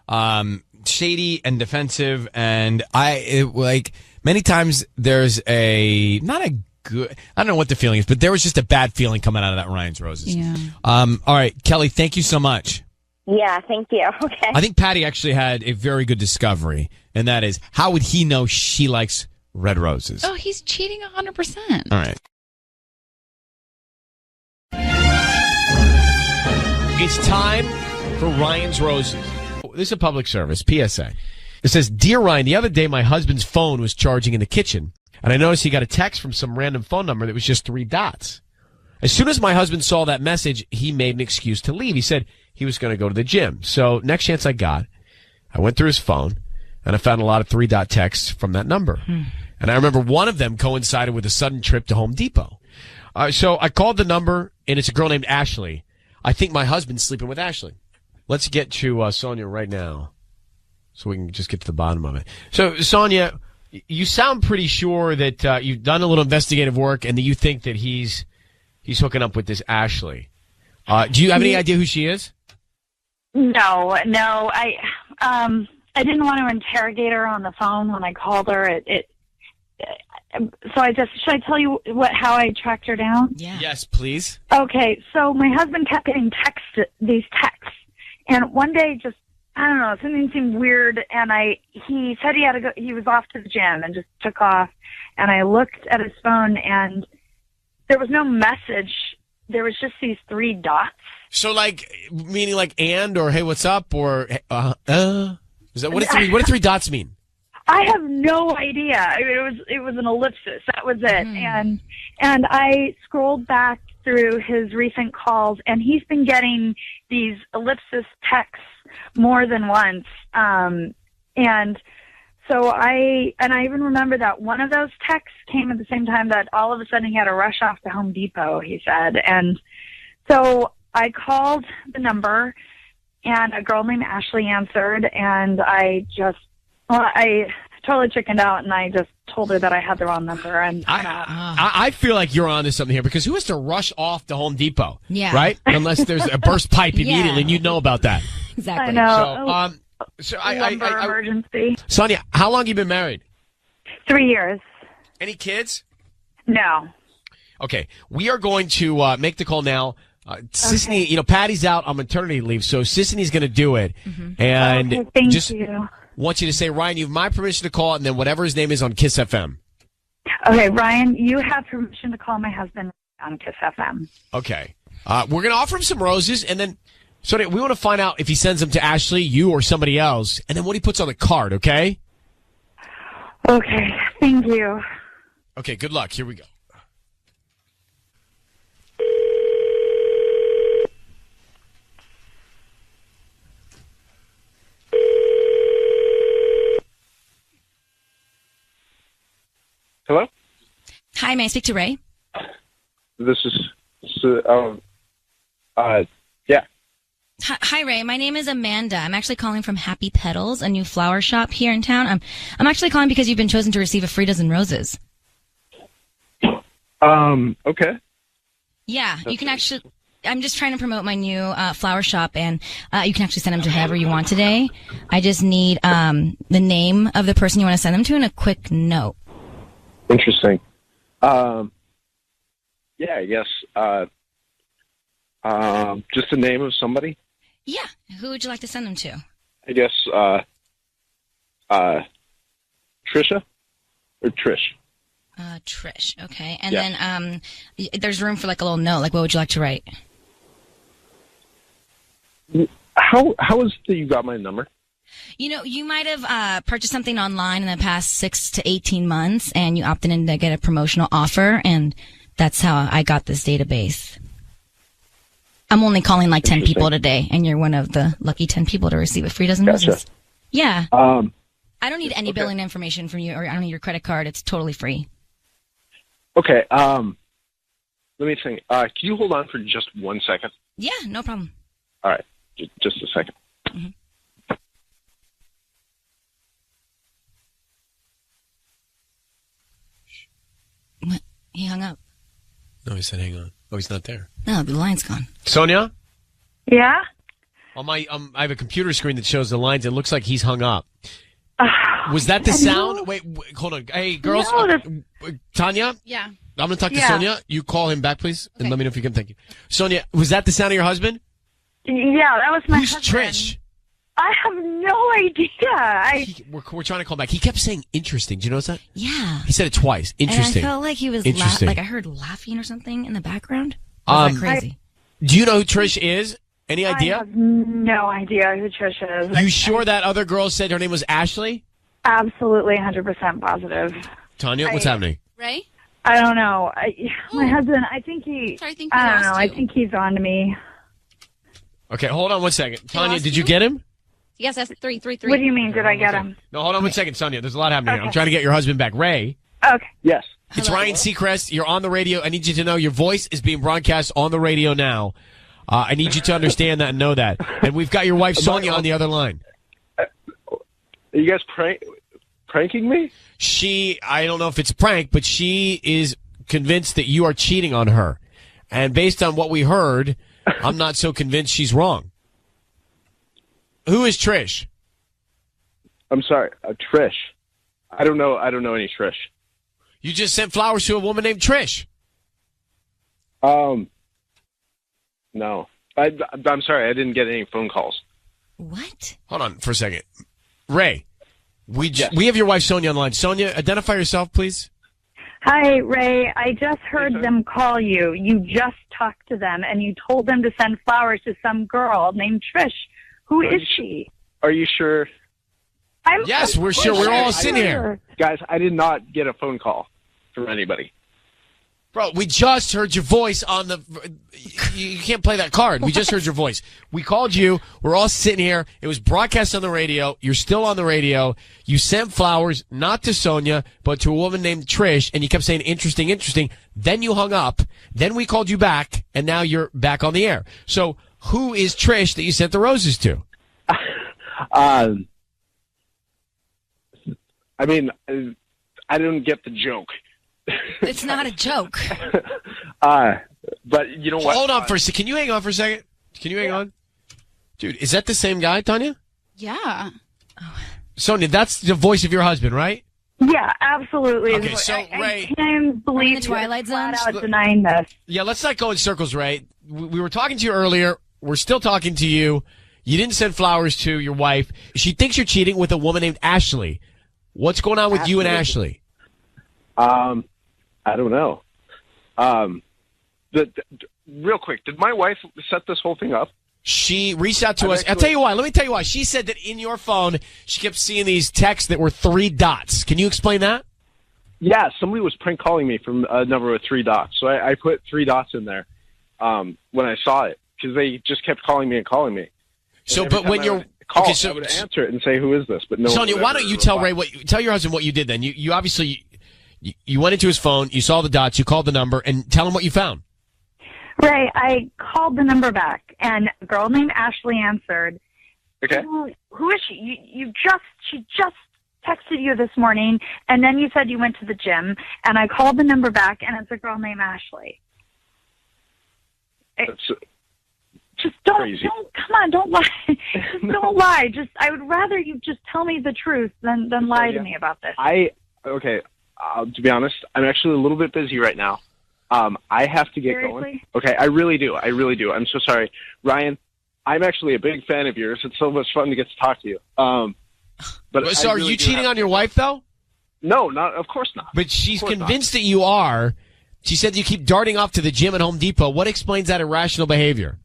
Shady and defensive, and many times there's not a good, I don't know what the feeling is, but there was just a bad feeling coming out of that Ryan's roses. Yeah. All right, Kelly, thank you so much. Yeah, thank you. Okay. I think Patty actually had a very good discovery, and that is, how would he know she likes red roses? Oh, he's cheating 100%. All right. It's time for Ryan's roses. This is a public service, PSA. It says, Dear Ryan, the other day my husband's phone was charging in the kitchen, and I noticed he got a text from some random phone number that was just 3 dots. As soon as my husband saw that message, he made an excuse to leave. He said he was going to go to the gym. So next chance I got, I went through his phone, and I found a lot of 3-dot texts from that number. And I remember one of them coincided with a sudden trip to Home Depot. So I called the number, and it's a girl named Ashley. I think my husband's sleeping with Ashley. Let's get to Sonia right now so we can just get to the bottom of it. So, Sonia, You sound pretty sure that you've done a little investigative work and that you think that he's hooking up with this Ashley. Do you have any idea who she is? No. I didn't want to interrogate her on the phone when I called her. So should I tell you how I tracked her down? Yeah. Yes, please. Okay, so my husband kept getting these texts, and one day I don't know, something seemed weird, and he said he had to go, he was off to the gym and just took off, and I looked at his phone, and there was no message. There was just these 3 dots. So, meaning and, or hey, what's up, or is that what do 3 dots mean? I have no idea. It was an ellipsis. That was it. And I scrolled back through his recent calls, and he's been getting these ellipsis texts more than once. And so I even remember that one of those texts came at the same time that all of a sudden he had to rush off to Home Depot, he said. And so I called the number, and a girl named Ashley answered, and I totally chickened out, and I just told her that I had the wrong number. And I feel like you're onto something here, because who has to rush off to Home Depot? Yeah. Right? Unless there's a burst pipe immediately, and you know about that. Exactly. I know. So Lumber emergency. Sonia, how long have you been married? 3 years. Any kids? No. Okay. We are going to make the call now. Sissany, Patty's out on maternity leave, so Sissany's going to do it. And Okay, thank you. Want you to say, Ryan, you have my permission to call, and then whatever his name is on Kiss FM. Okay, Ryan, you have permission to call my husband on Kiss FM. Okay. We're going to offer him some roses, and then Sonia, we want to find out if he sends them to Ashley, you, or somebody else, and then what he puts on the card, okay? Okay, thank you. Okay, good luck. Here we go. Hello? Hi, may I speak to Ray? This is, yeah. Hi, Ray. My name is Amanda. I'm actually calling from Happy Petals, a new flower shop here in town. I'm actually calling because you've been chosen to receive a free dozen roses. Okay. Yeah, you can actually... I'm just trying to promote my new flower shop, and you can actually send them to whoever you want today. I just need the name of the person you want to send them to and a quick note. Interesting. Yeah, I guess, just the name of somebody? Yeah. Who would you like to send them to? I guess, Trisha? Or Trish? Trish. Okay. And then, there's room for a little note. What would you like to write? How is it that you got my number? You might have purchased something online in the past 6 to 18 months, and you opted in to get a promotional offer, and that's how I got this database. I'm only calling 10 people today, and you're one of the lucky 10 people to receive a free dozen roses. Yeah. I don't need any billing information from you, or I don't need your credit card. It's totally free. Okay. Let me think. Can you hold on for just 1 second? Yeah, no problem. All right. Just a second. Mm-hmm. What? He hung up. No, he said hang on. Oh, he's not there. No, the line's gone. Sonia? Yeah? On my, I have a computer screen that shows the lines. It looks like he's hung up. Was that the sound? Wait, hold on. Hey, girls. Tanya? Yeah. I'm going to talk to Sonia. You call him back, please, and let me know if you can. Thank you. Sonia, was that the sound of your husband? Yeah, that was my Who's husband. Trish? I have no idea. We're trying to call back. He kept saying interesting. Do you notice that? Yeah. He said it twice. Interesting. And I felt like he was interesting. I heard laughing or something in the background. Was that crazy? Do you know who Trish is? Any idea? I have no idea who Trish is. You sure that other girl said her name was Ashley? Absolutely 100% positive. Tanya, what's happening? Ray? I don't know. My husband, I think I don't know. I think he's on to me. Okay, hold on 1 second. Tanya, did you get him? Yes, that's 333. What do you mean, did I get him? No, hold on 1 second, Sonia. There's a lot happening here. I'm trying to get your husband back. Ray? Okay. Yes. It's Ryan Seacrest. You're on the radio. I need you to know your voice is being broadcast on the radio now. I need you to understand that and know that. And we've got your wife, Sonia, on the other line. Are you guys praying? pranking me? I don't know if it's a prank, but she is convinced that you are cheating on her. And based on what we heard, I'm not so convinced she's wrong. Who is Trish? I'm sorry, Trish. I don't know any Trish. You just sent flowers to a woman named Trish. No. I'm sorry, I didn't get any phone calls. What? Hold on for a second. Ray, we have your wife Sonia online. Sonia, identify yourself, please. Hi, Ray. I just heard them call you. You just talked to them, and you told them to send flowers to some girl named Trish. Who is she? Are you sure? Yes, we're sure. We're all sitting here. Guys, I did not get a phone call from anybody. Bro, we just heard your voice on the... You can't play that card. We just heard your voice. We called you. We're all sitting here. It was broadcast on the radio. You're still on the radio. You sent flowers, not to Sonia, but to a woman named Trish, and you kept saying, interesting, interesting. Then you hung up. Then we called you back, and now you're back on the air. So who is Trish that you sent the roses to? I mean, I didn't get the joke. It's not a joke. But you know what? Hold on for a second. Can you hang on for a second? Can you hang on? Dude, is that the same guy, Tanya? Yeah. Sonia, that's the voice of your husband, right? Yeah, absolutely. Okay, so, Ray... I can't believe the Twilight Zone. Flat out denying this. Yeah, let's not go in circles, Ray. We were talking to you earlier. We're still talking to you. You didn't send flowers to your wife. She thinks you're cheating with a woman named Ashley. What's going on with you and Ashley? I don't know. Real quick, did my wife set this whole thing up? She reached out to us. I'll tell you why. Let me tell you why. She said that in your phone, she kept seeing these texts that were 3 dots. Can you explain that? Yeah, somebody was prank calling me from a number with 3 dots. So I put 3 dots in there when I saw it because they just kept calling me and calling me. So, but when you're... Call, okay, so I would answer it and say, "Who is this?" But no. Sonia, why don't you tell Ray tell your husband what you did then? You obviously you went into his phone, you saw the dots, you called the number, and tell him what you found. Ray, I called the number back, and a girl named Ashley answered. Okay. Who is she? She just texted you this morning, and then you said you went to the gym, and I called the number back, and it's a girl named Ashley. Just don't, come on, don't lie. Just don't lie. I would rather you just tell me the truth than lie to me about this. To be honest, I'm actually a little bit busy right now. I have to get going. Okay, I really do. I'm so sorry. Ryan, I'm actually a big fan of yours. It's so much fun to get to talk to you. But so are you cheating on your wife, though? No, of course not. But she's convinced that you are. She said you keep darting off to the gym at Home Depot. What explains that irrational behavior?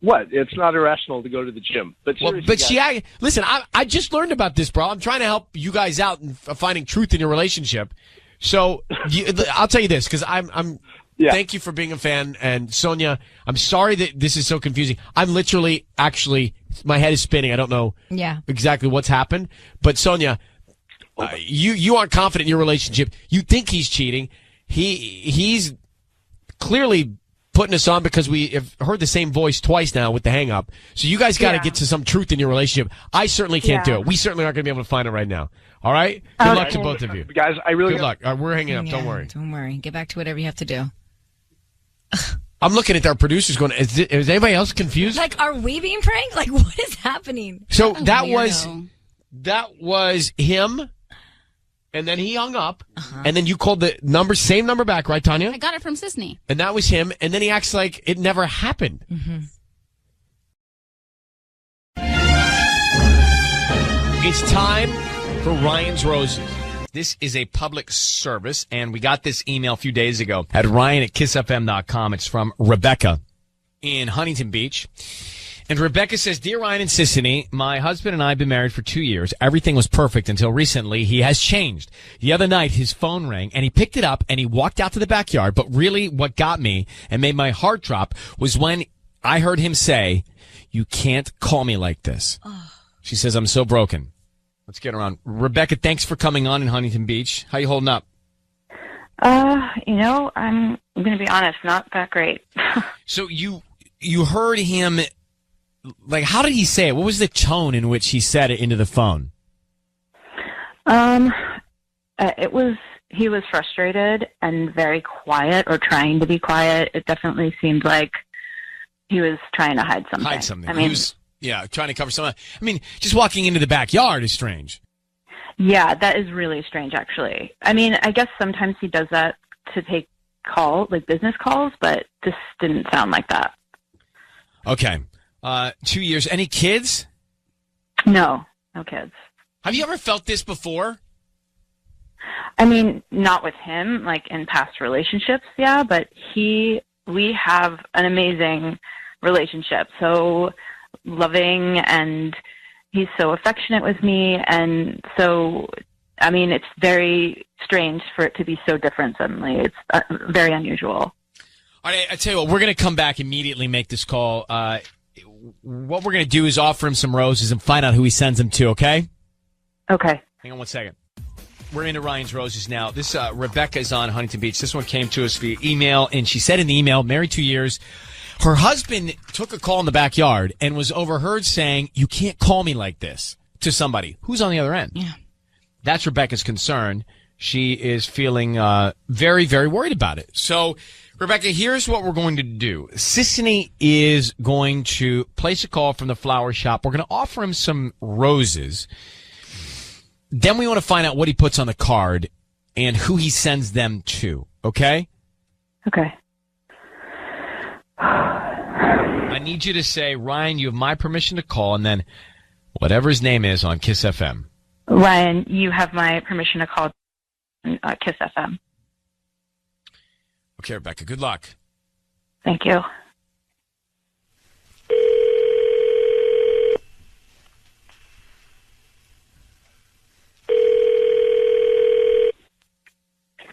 What? It's not irrational to go to the gym. But listen, I just learned about this, bro. I'm trying to help you guys out in finding truth in your relationship. So I'll tell you this, because thank you for being a fan. And Sonia, I'm sorry that this is so confusing. I'm literally, my head is spinning. I don't know exactly what's happened. But Sonia, you aren't confident in your relationship. You think he's cheating. He's clearly putting us on because we have heard the same voice twice now with the hang up. So you guys got to get to some truth in your relationship. I certainly can't do it. We certainly aren't going to be able to find it right now. All right? Good luck to both of you. Guys, I really... Good luck. We're hanging up. Don't worry. Don't worry. Get back to whatever you have to do. I'm looking at our producers going, is anybody else confused? Like, are we being pranked? Like, what is happening? So that was him... And then he hung up, and then you called the same number back, right, Tanya? I got it from Sisney. And that was him, and then he acts like it never happened. Mm-hmm. It's time for Ryan's Roses. This is a public service, and we got this email a few days ago at ryan@kissfm.com. It's from Rebecca in Huntington Beach. And Rebecca says, Dear Ryan and Sissany, my husband and I have been married for 2 years. Everything was perfect until recently. He has changed. The other night, his phone rang, and he picked it up, and he walked out to the backyard. But really, what got me and made my heart drop was when I heard him say, you can't call me like this. She says, I'm so broken. Let's get her on. Rebecca, thanks for coming on in Huntington Beach. How you holding up? I'm going to be honest, not that great. So you heard him... Like, how did he say it? What was the tone in which he said it into the phone? He was frustrated and very quiet, or trying to be quiet. It definitely seemed like he was trying to hide something. Hide something. I mean, He was, trying to cover something. I mean, just walking into the backyard is strange. yeah, that is really strange, actually. I mean, I guess sometimes he does that to take business calls, but this didn't sound like that. Okay. 2 years. Any kids? No kids. Have you ever felt this before? I mean, not with him, like in past relationships, yeah, but we have an amazing relationship. So loving, and he's so affectionate with me. And so, I mean, it's very strange for it to be so different suddenly. It's very unusual. All right, I tell you what, we're going to come back immediately, make this call. What we're going to do is offer him some roses and find out who he sends them to, okay? Okay. Hang on one second. We're into Ryan's roses now. This Rebecca is on Huntington Beach. This one came to us via email, and she said in the email, married 2 years, her husband took a call in the backyard and was overheard saying, "You can't call me like this," to somebody who's on the other end. Yeah. That's Rebecca's concern. She is feeling very, very worried about it. So, Rebecca, here's what we're going to do. Sissany is going to place a call from the flower shop. We're going to offer him some roses. Then we want to find out what he puts on the card and who he sends them to. Okay? Okay. I need you to say, Ryan, you have my permission to call, and then whatever his name is on Kiss FM. Ryan, you have my permission to call Kiss FM. Okay, Rebecca, good luck. Thank you.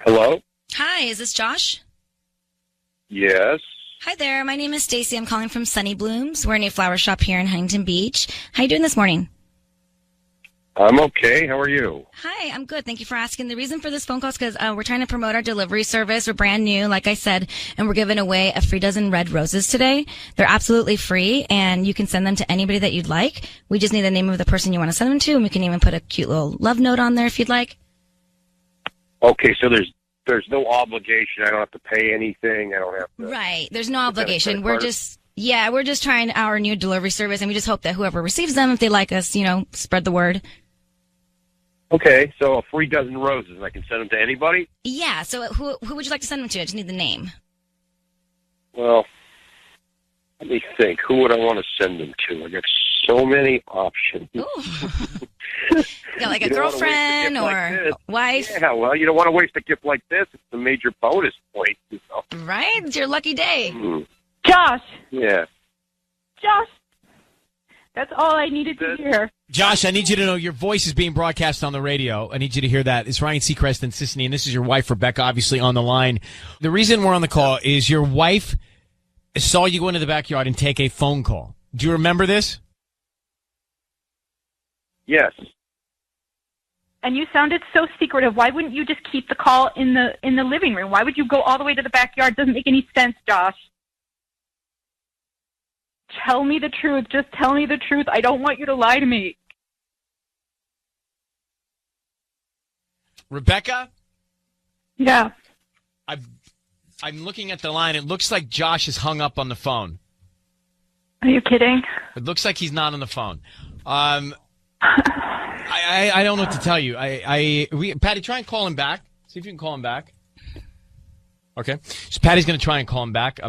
Hello? Hi, is this Josh? Yes. Hi there. My name is Stacy. I'm calling from Sunny Blooms. We're in a flower shop here in Huntington Beach. How you doing this morning? I'm okay. How are you? Hi, I'm good. Thank you for asking. The reason for this phone call is because we're trying to promote our delivery service. We're brand new, like I said, and we're giving away a free dozen red roses today. They're absolutely free, and you can send them to anybody that you'd like. We just need the name of the person you want to send them to, and we can even put a cute little love note on there if you'd like. Okay, so there's no obligation. I don't have to pay anything. I don't have to. Right. There's no obligation. We're just trying our new delivery service, and we just hope that whoever receives them, if they like us, spread the word. Okay, so a free dozen roses, and I can send them to anybody? Yeah, so who would you like to send them to? I just need the name. Well, let me think. Who would I want to send them to? I got so many options. Yeah, like a girlfriend or a wife? Yeah, well, you don't want to waste a gift like this. It's a major bonus point. Right? It's your lucky day. Josh! Yeah. Josh! That's all I needed to hear. Josh, I need you to know your voice is being broadcast on the radio. I need you to hear that. It's Ryan Seacrest and Sissany, and this is your wife, Rebecca, obviously on the line. The reason we're on the call is your wife saw you go into the backyard and take a phone call. Do you remember this? Yes. And you sounded so secretive. Why wouldn't you just keep the call in the living room? Why would you go all the way to the backyard? Doesn't make any sense, Josh. Tell me the truth. Just tell me the truth. I don't want you to lie to me. Rebecca? Yeah. I'm looking at the line. It looks like Josh is hung up on the phone. Are you kidding? It looks like he's not on the phone. I don't know what to tell you. Patty, try and call him back. See if you can call him back. Okay. So Patty's going to try and call him back.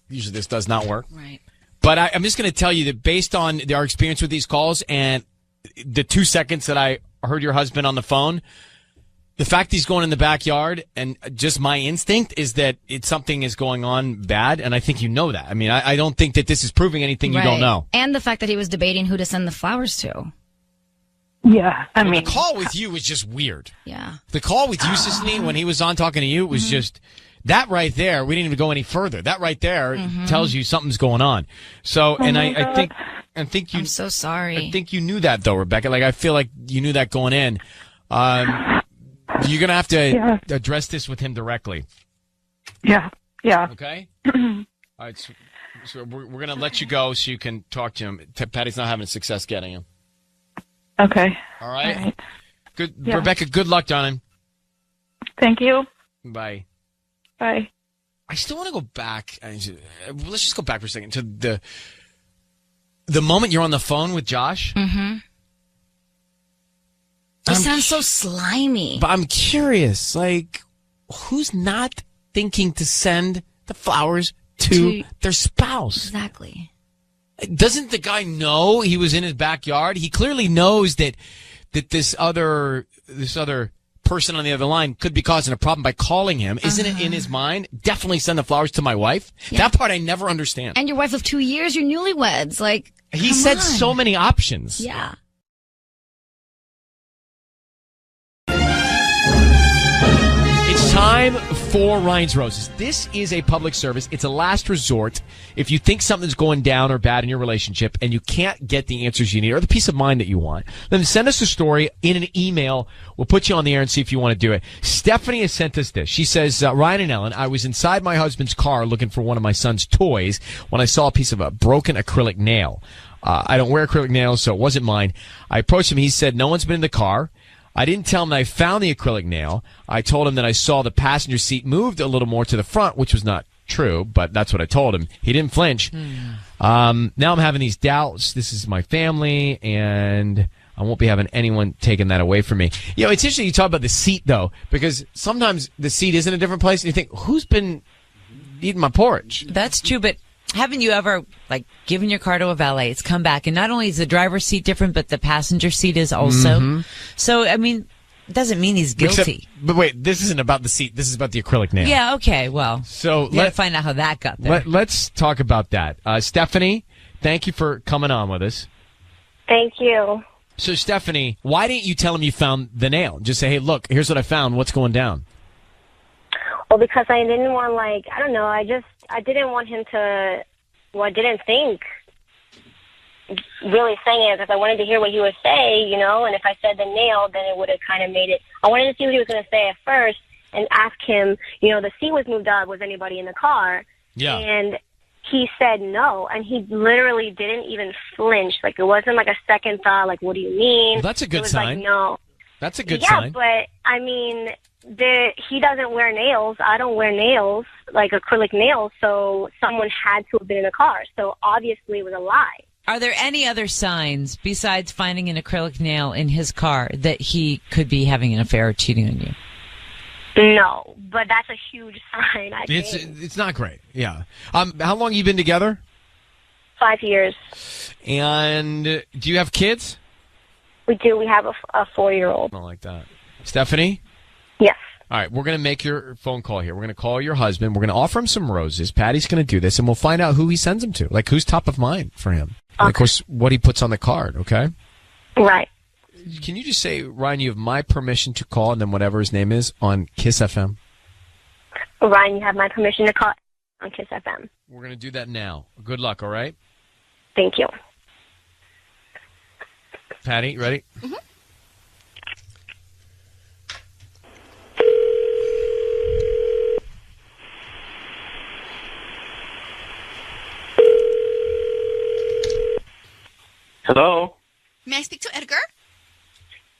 Usually this does not work. Right. But I'm just going to tell you that based on our experience with these calls and the 2 seconds that I heard your husband on the phone, the fact he's going in the backyard and just my instinct is that something is going on bad, and I think you know that. I mean, I don't think that this is proving anything you don't know. And the fact that he was debating who to send the flowers to. Yeah, I mean, the call with you was just weird. Yeah. The call with you, Sissany, when he was on talking to you, was just that right there. We didn't even go any further. That right there tells you something's going on. So, and I think you. I'm so sorry. I think you knew that though, Rebecca. Like I feel like you knew that going in. You're gonna have to address this with him directly. Yeah. Yeah. Okay. All right. So we're gonna let you go so you can talk to him. Patty's not having success getting him. Okay. All right. All right. Good, Yeah. Rebecca. Good luck, darling. Thank you. Bye. Bye. I still want to go back. Let's just go back for a second to the moment you're on the phone with Josh. Mm-hmm. It sounds so slimy. But I'm curious, like, who's not thinking to send the flowers to their spouse? Exactly. Doesn't the guy know he was in his backyard? He clearly knows that this other person on the other line could be causing a problem by calling him. Isn't it in his mind? Definitely send the flowers to my wife. Yeah. That part I never understand. And your wife of 2 years, you're newlyweds. Like, He come said on. so many options. Yeah. It's time for Ryan's Roses. This is a public service. It's a last resort. If you think something's going down or bad in your relationship and you can't get the answers you need or the peace of mind that you want, then send us a story in an email. We'll put you on the air and see if you want to do it. Stephanie has sent us this. She says, Ryan and Ellen, I was inside my husband's car looking for one of my son's toys when I saw a piece of a broken acrylic nail. I don't wear acrylic nails, so it wasn't mine. I approached him. He said, no one's been in the car. I didn't tell him that I found the acrylic nail. I told him that I saw the passenger seat moved a little more to the front, which was not true, but that's what I told him. He didn't flinch. Now I'm having these doubts. This is my family, and I won't be having anyone taking that away from me. You know, it's interesting you talk about the seat, though, because sometimes the seat is in a different place, and you think, who's been eating my porridge? That's true, but haven't you ever, like, given your car to a valet, it's come back, and not only is the driver's seat different, but the passenger seat is also. Mm-hmm. So, I mean, it doesn't mean he's guilty. But wait, this isn't about the seat. This is about the acrylic nail. Yeah, okay, well, so you gotta find out how that got there. Let's talk about that. Stephanie, thank you for coming on with us. Thank you. So, Stephanie, why didn't you tell him you found the nail? Just say, hey, look, here's what I found. What's going down? Well, because I didn't want, like, I don't know, I didn't want him to, well, I didn't think really saying it because I wanted to hear what he would say, you know, and if I said the nail, then it would have kind of made it, I wanted to see what he was going to say at first and ask him, you know, the seat was moved up, was anybody in the car? Yeah. And he said no, and he literally didn't even flinch. Like, it wasn't like a second thought, like, what do you mean? Well, that's a good it was sign. Like, no. That's a good yeah, sign. but, I mean, he doesn't wear nails. I don't wear nails, like acrylic nails, so someone had to have been in the car. So obviously it was a lie. Are there any other signs besides finding an acrylic nail in his car that he could be having an affair or cheating on you? No, but that's a huge sign, I think. It's not great, yeah. How long have you been together? 5 years. And do you have kids? We do. We have a 4-year-old. I like that. Stephanie? Yes. All right, we're going to make your phone call here. We're going to call your husband. We're going to offer him some roses. Patty's going to do this, and we'll find out who he sends them to, like who's top of mind for him. And, of course, what he puts on the card, okay? Right. Can you just say, Ryan, you have my permission to call, and then whatever his name is, on Kiss FM? Ryan, you have my permission to call on Kiss FM. We're going to do that now. Good luck, all right? Thank you. Patty, ready? Mm-hmm. Hello? May I speak to Edgar?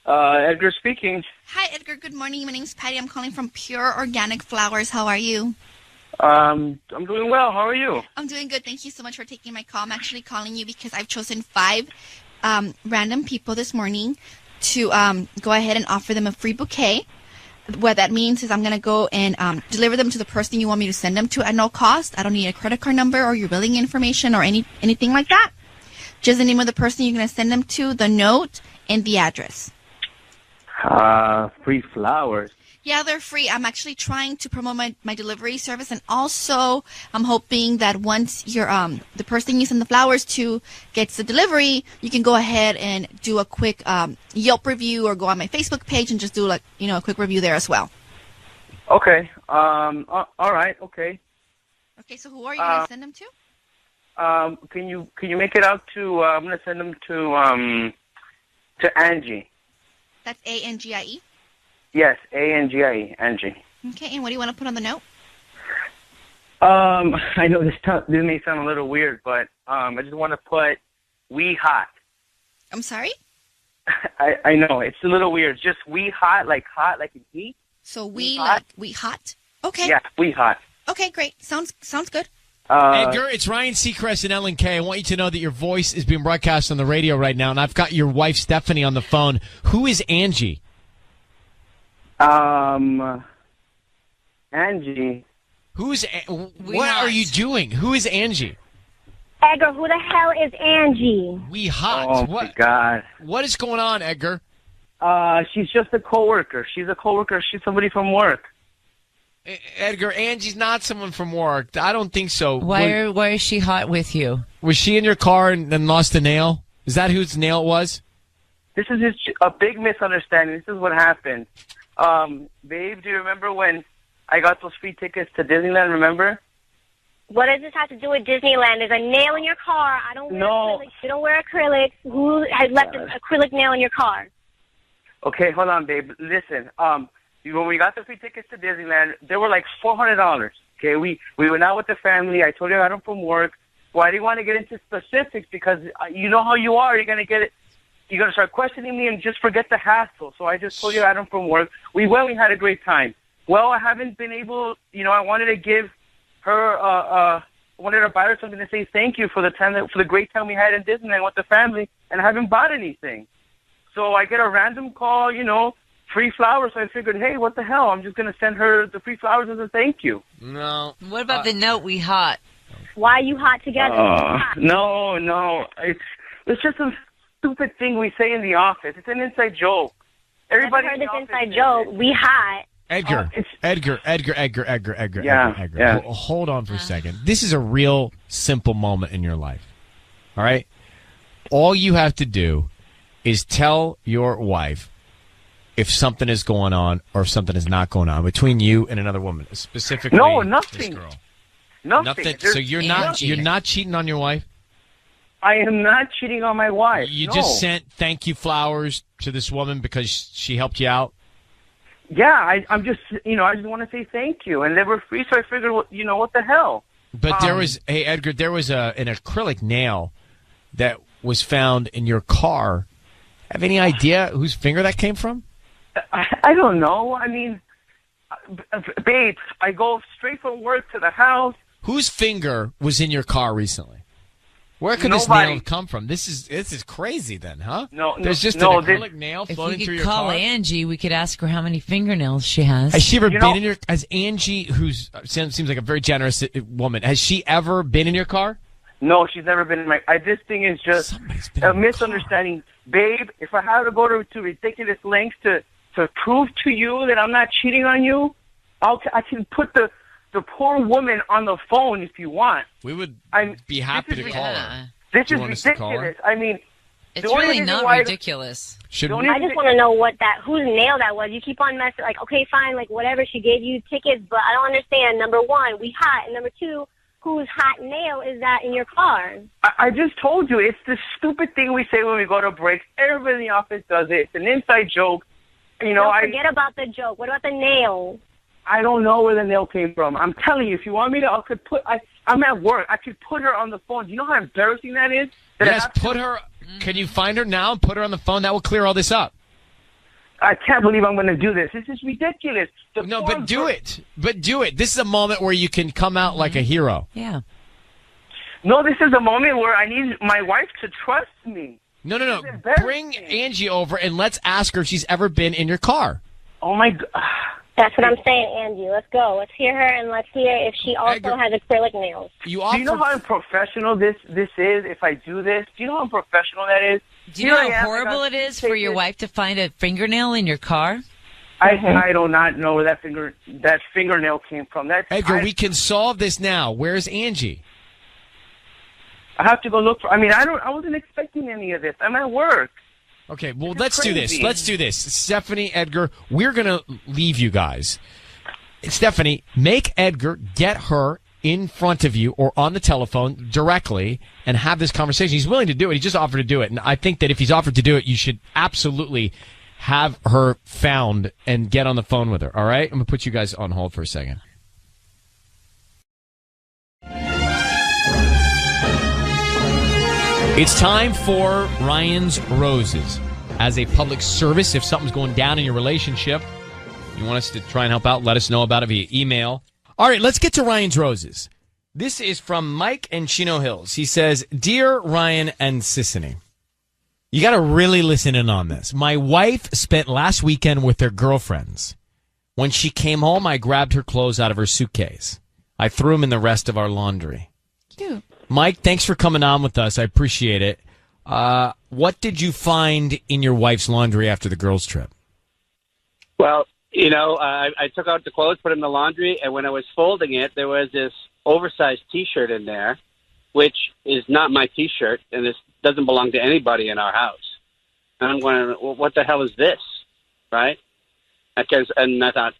Edgar speaking. Hi, Edgar. Good morning. My name's Patty. I'm calling from Pure Organic Flowers. How are you? I'm doing well. How are you? I'm doing good. Thank you so much for taking my call. I'm actually calling you because I've chosen 5 random people this morning to go ahead and offer them a free bouquet. What that means is I'm going to go and deliver them to the person you want me to send them to at no cost. I don't need a credit card number or your billing information or anything like that. Just the name of the person you're going to send them to, the note, and the address. Free flowers. Yeah, they're free. I'm actually trying to promote my delivery service, and also I'm hoping that once you're the person you send the flowers to gets the delivery, you can go ahead and do a quick Yelp review or go on my Facebook page and just do a quick review there as well. Okay. All right. Okay. Okay. So who are you going to send them to? Can you make it out to? I'm going to send them to Angie. That's Angie. Yes, Angie. Angie. Okay, and what do you want to put on the note? I know this may sound a little weird, but I just want to put "we hot." I'm sorry? I know it's a little weird. Just "we hot" like in heat. So we like we hot. Okay. Yeah, we hot. Okay, great. Sounds good. Edgar, it's Ryan Seacrest and Ellen K. I want you to know that your voice is being broadcast on the radio right now, and I've got your wife Stephanie on the phone. Who is Angie? Angie. What are you doing? Who is Angie? Edgar, who the hell is Angie? We hot. Oh, my God. What is going on, Edgar? She's just a coworker. She's a coworker. She's somebody from work. Edgar, Angie's not someone from work. I don't think so. Why is she hot with you? Was she in your car and then lost a nail? Is that whose nail it was? This is just a big misunderstanding. This is what happened. Babe, do you remember when I got those free tickets to Disneyland, remember? What does this have to do with Disneyland? There's a nail in your car. I don't wear acrylics. You don't wear acrylics. Who has left an acrylic nail in your car? Okay, hold on, babe. Listen, when we got the free tickets to Disneyland, they were like $400. Okay, we went out with the family. I told you I got them from work. Well, I didn't want to get into specifics because you know how you are. You're going to start questioning me and just forget the hassle. So I just told you I got them from work. We went. We had a great time. Well, I haven't been able, I wanted to give her, wanted to buy her something to say thank you for the great time we had in Disneyland with the family, and I haven't bought anything. So I get a random call, free flowers. So I figured, hey, what the hell? I'm just going to send her the free flowers as a thank you. No. What about the note we hot? Why are you hot together? No. It's just a stupid thing we say in the office. It's an inside joke. Everybody heard this inside joke. We hot. Edgar. Yeah. Hold on for a second. This is a real simple moment in your life. All right? All you have to do is tell your wife if something is going on or if something is not going on between you and another woman, specifically nothing. this girl. Nothing. So you're not cheating on your wife? I am not cheating on my wife. You just sent thank you flowers to this woman because she helped you out? Yeah, I'm just, I just want to say thank you. And they were free, so I figured, what the hell? But Edgar, there was an acrylic nail that was found in your car. Have any idea whose finger that came from? I don't know. I mean, babe, I go straight from work to the house. Whose finger was in your car recently? Where could this nail come from? This is crazy then, huh? There's just an acrylic nail floating through your car. If we could call Angie, we could ask her how many fingernails she has. Has she ever been in your... Has Angie, who's seems like a very generous woman, has she ever been in your car? No, she's never been in my... this thing is just a misunderstanding. Babe, if I have to go to ridiculous lengths to prove to you that I'm not cheating on you, I can put the poor woman on the phone if you want. We would be happy to call her. This is ridiculous. I mean, it's really not ridiculous. I just want to know whose nail that was. You keep on messing, like, okay, fine, like, whatever, she gave you tickets, but I don't understand. Number one, we hot, and number two, whose hot nail is that in your car? I just told you, it's the stupid thing we say when we go to break. Everybody in the office does it. It's an inside joke. Forget about the joke. What about the nail? I don't know where the nail came from. I'm telling you, if you want me to, I'm at work. I could put her on the phone. Do you know how embarrassing that is? Yes, put her. Can you find her now and put her on the phone? That will clear all this up. I can't believe I'm going to do this. This is ridiculous. But do it. This is a moment where you can come out like a hero. Yeah. No, this is a moment where I need my wife to trust me. No. Bring Angie over and let's ask her if she's ever been in your car. Oh, my God. That's what I'm saying, Angie. Let's go. Let's hear her, and let's hear if she also has acrylic nails. Do you know how unprofessional this is if I do this? Do you know how unprofessional that is? Do you know how horrible it is for your wife to find a fingernail in your car? I do not know where that fingernail came from. Edgar, we can solve this now. Where's Angie? I have to go look for... I wasn't expecting any of this. I'm at work. Okay, well, let's do this. Stephanie, Edgar, we're going to leave you guys. Stephanie, make Edgar get her in front of you or on the telephone directly and have this conversation. He's willing to do it. He just offered to do it. And I think that if he's offered to do it, you should absolutely have her found and get on the phone with her. All right? I'm going to put you guys on hold for a second. It's time for Ryan's Roses. As a public service, if something's going down in your relationship, You want us to try and help out? Let us know about it via email. All right, let's get to Ryan's Roses. This is from Mike in Chino Hills. He says, Dear Ryan and Sissany, you got to really listen in on this. My wife spent last weekend with her girlfriends. When she came home, I grabbed her clothes out of her suitcase. I threw them in the rest of our laundry. Cute. Mike, thanks for coming on with us. I appreciate it. What did you find in your wife's laundry after the girls' trip? Well, I took out the clothes, put them in the laundry, and when I was folding it, there was this oversized T-shirt in there, which is not my T-shirt, and this doesn't belong to anybody in our house. And I'm going, well, what the hell is this, right? And I thought,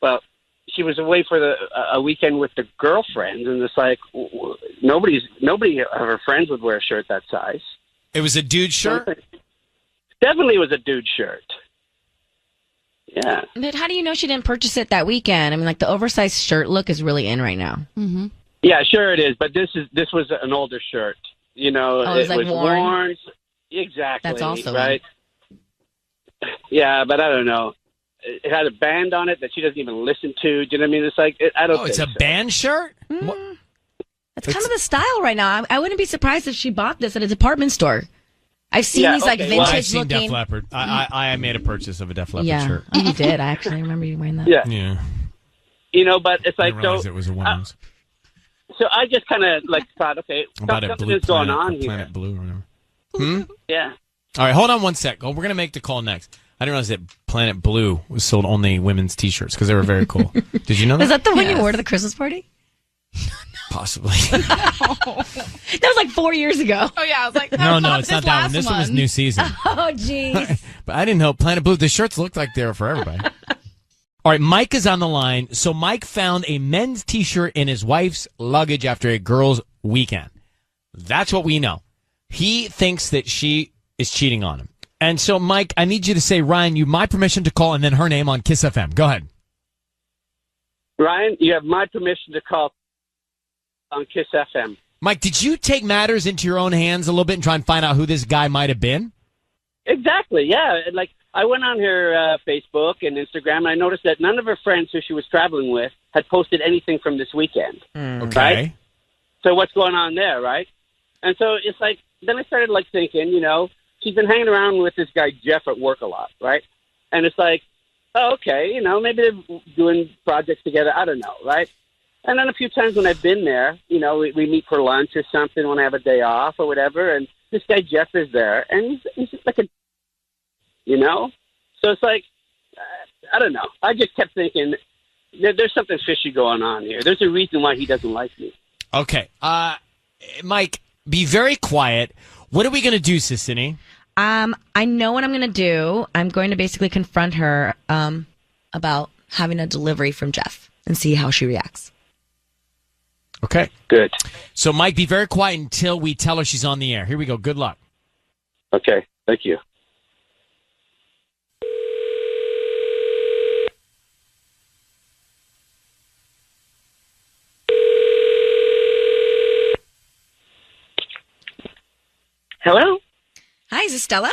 well, she was away for a weekend with the girlfriends, and it's like nobody of her friends would wear a shirt that size. It was a dude shirt? Definitely was a dude shirt. Yeah. But how do you know she didn't purchase it that weekend? I mean, like, the oversized shirt look is really in right now. Mm-hmm. Yeah, sure it is. But this was an older shirt. It was like was worn. Exactly. That's also right. Yeah, but I don't know. It had a band on it that she doesn't even listen to. Do you know what I mean? It's like I don't. Oh, it's a band shirt. That's kind of the style right now. I wouldn't be surprised if she bought this at a department store. I've seen these like vintage I've seen looking. Def Leppard. I made a purchase of a Def Leppard shirt. Oh, you did. I actually remember you wearing that. Yeah. But it's like I realized it was a woman's. So I just kind of thought, okay, About something is going on here. Planet Blue or whatever. Yeah. All right, hold on one sec. Oh, we're gonna make the call next. I didn't realize that Planet Blue was sold only women's T-shirts because they were very cool. Did you know that? Is that the one you wore to the Christmas party? Possibly. That was like 4 years ago. Oh, yeah. I was like, No, it's not that one. This one was new season. Oh, jeez. But I didn't know Planet Blue. The shirts looked like they were for everybody. All right, Mike is on the line. So Mike found a men's T-shirt in his wife's luggage after a girls' weekend. That's what we know. He thinks that she is cheating on him. And so, Mike, I need you to say, Ryan, you have my permission to call and then her name on Kiss FM. Go ahead. Ryan, you have my permission to call on Kiss FM. Mike, did you take matters into your own hands a little bit and try and find out who this guy might have been? Exactly, yeah. Like, I went on her Facebook and Instagram, and I noticed that none of her friends who she was traveling with had posted anything from this weekend. Okay. Right? So what's going on there, right? And so it's like, then I started, thinking, she's been hanging around with this guy Jeff at work a lot, right? And it's like, oh, okay, maybe they're doing projects together. I don't know, right? And then a few times when I've been there, we meet for lunch or something when I have a day off or whatever, and this guy Jeff is there, and he's just like So it's like, I don't know. I just kept thinking, there's something fishy going on here. There's a reason why he doesn't like me. Okay. Mike, be very quiet. What are we going to do, Sissany? I know what I'm going to do. I'm going to basically confront her about having a delivery from Jeff and see how she reacts. Okay. Good. So, Mike, be very quiet until we tell her she's on the air. Here we go. Good luck. Okay. Thank you. Hello? Hi, is this Stella?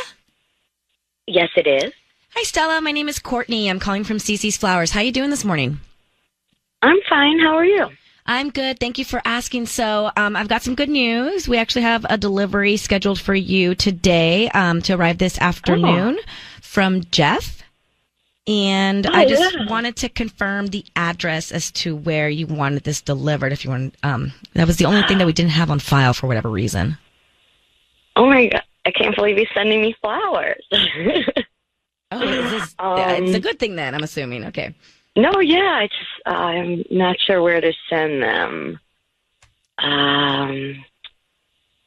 Yes, it is. Hi, Stella. My name is Courtney. I'm calling from CC's Flowers. How you doing this morning? I'm fine. How are you? I'm good. Thank you for asking. So I've got some good news. We actually have a delivery scheduled for you today to arrive this afternoon from Jeff. And I just wanted to confirm the address as to where you wanted this delivered. If you want, that was the only thing that we didn't have on file for whatever reason. Oh, my God. I can't believe he's sending me flowers. It's a good thing then, I'm assuming. Okay. No, yeah, I'm not sure where to send them. A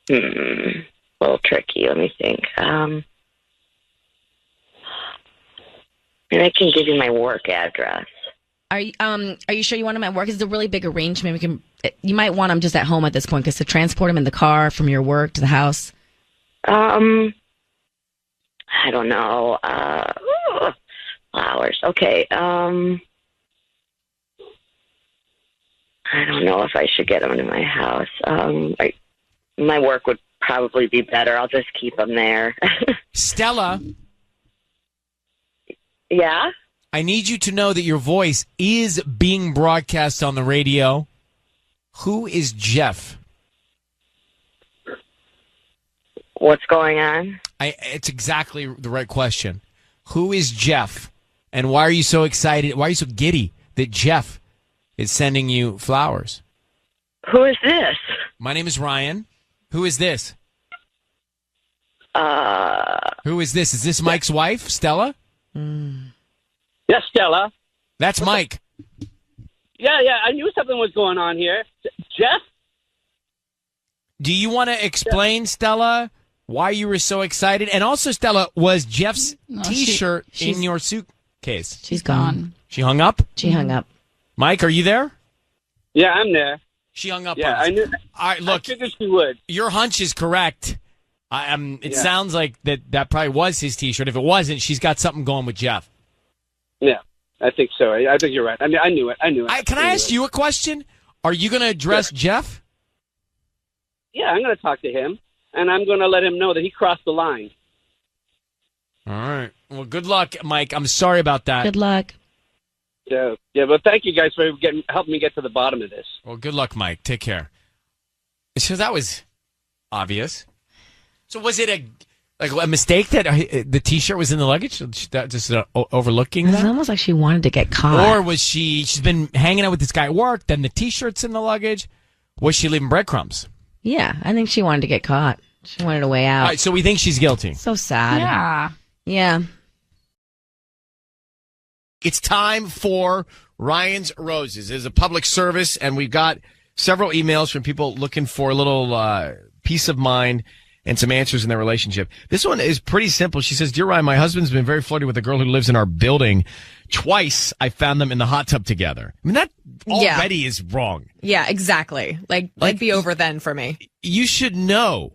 little tricky. Let me think. And I can give you my work address. Are you sure you want them at work? It's a really big arrangement. You might want them just at home at this point, because to transport them in the car from your work to the house. I don't know. Flowers. Okay. I don't know if I should get them to my house. My work would probably be better. I'll just keep them there. Stella. Yeah? I need you to know that your voice is being broadcast on the radio. Who is Jeff? What's going on? It's exactly the right question. Who is Jeff? And why are you so excited? Why are you so giddy that Jeff is sending you flowers? Who is this? My name is Ryan. Who is this? Who is this? Is this Mike's wife, Stella? Yes, Stella. That's Mike. Yeah, I knew something was going on here. Jeff? Do you want to explain, Stella, why you were so excited? And also, Stella, was Jeff's T-shirt in your suitcase? She's gone. She hung up? She hung up. Mike, are you there? Yeah, I'm there. She hung up. Yeah, on us. I knew. All right, look. I figured she would. Your hunch is correct. It sounds like that probably was his T-shirt. If it wasn't, she's got something going with Jeff. Yeah, I think so. I think you're right. I knew it. Can I ask you a question? Are you going to address Jeff? Yeah, I'm going to talk to him, and I'm going to let him know that he crossed the line. All right. Well, good luck, Mike. I'm sorry about that. Good luck. Yeah, but thank you guys for helping me get to the bottom of this. Well, good luck, Mike. Take care. So that was obvious. So was it a mistake that the T-shirt was in the luggage? That just overlooking It's that? almost like she wanted to get caught. Or was she's been hanging out with this guy at work, then the T-shirt's in the luggage? Was she leaving breadcrumbs? Yeah, I think she wanted to get caught. She wanted a way out. All right, so we think she's guilty. So sad. Yeah. Yeah. It's time for Ryan's Roses. It's a public service, and we've got several emails from people looking for a little peace of mind and some answers in their relationship. This one is pretty simple. She says, "Dear Ryan, my husband's been very flirty with a girl who lives in our building. Twice I found them in the hot tub together." I mean, that already is wrong. Yeah, exactly. Like be over then for me. You should know.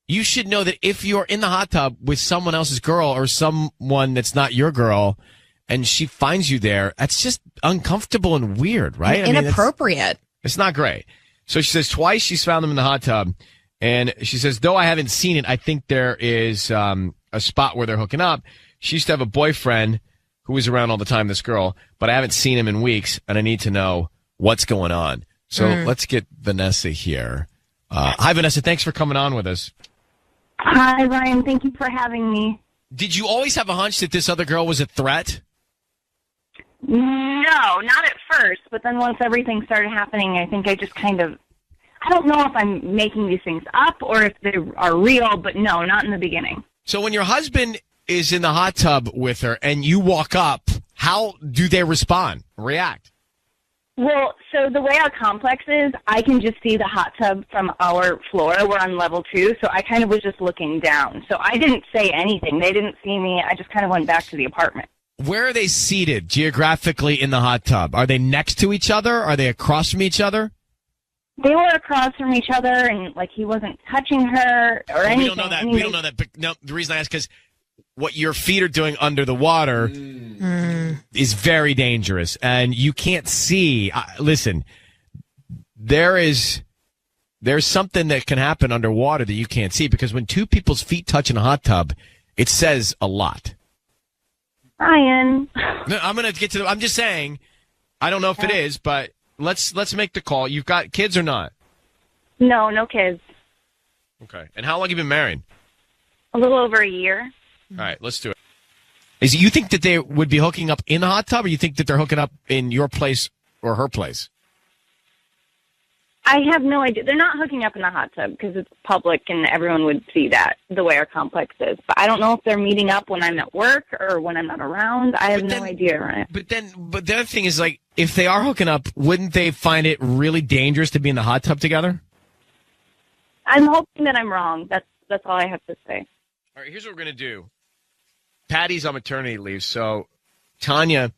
You should know that if you're in the hot tub with someone else's girl or someone that's not your girl and she finds you there, that's just uncomfortable and weird, right? Inappropriate. It's not great. So she says twice she's found them in the hot tub. And she says, though I haven't seen it, I think there is a spot where they're hooking up. She used to have a boyfriend who was around all the time, this girl, but I haven't seen him in weeks, and I need to know what's going on. So let's get Vanessa here. Hi, Vanessa. Thanks for coming on with us. Hi, Ryan. Thank you for having me. Did you always have a hunch that this other girl was a threat? No, not at first, but then once everything started happening, I think I just I don't know if I'm making these things up or if they are real, but no, not in the beginning. So when your husband is in the hot tub with her and you walk up, how do they react? Well, so the way our complex is, I can just see the hot tub from our floor. We're on level 2, so I kind of was just looking down. So I didn't say anything. They didn't see me. I just kind of went back to the apartment. Where are they seated geographically in the hot tub? Are they next to each other? Are they across from each other? They were across from each other, and he wasn't touching her or anything. We don't know that. We don't know that. But no, the reason I ask is what your feet are doing under the water is very dangerous, and you can't see. Listen, there's something that can happen underwater that you can't see, because when two people's feet touch in a hot tub, it says a lot. Ryan. No, I'm going to get to I'm just saying, I don't know if it is, but let's make the call. You've got kids or not? No kids. Okay. And how long have you been married? A little over a year. All right, let's do it. You think that they would be hooking up in the hot tub, or you think that they're hooking up in your place or her place? I have no idea. They're not hooking up in the hot tub because it's public and everyone would see that the way our complex is. But I don't know if they're meeting up when I'm at work or when I'm not around. I have no idea, right? But the other thing is, if they are hooking up, wouldn't they find it really dangerous to be in the hot tub together? I'm hoping that I'm wrong. That's all I have to say. All right, here's what we're going to do. Patty's on maternity leave, so Tanya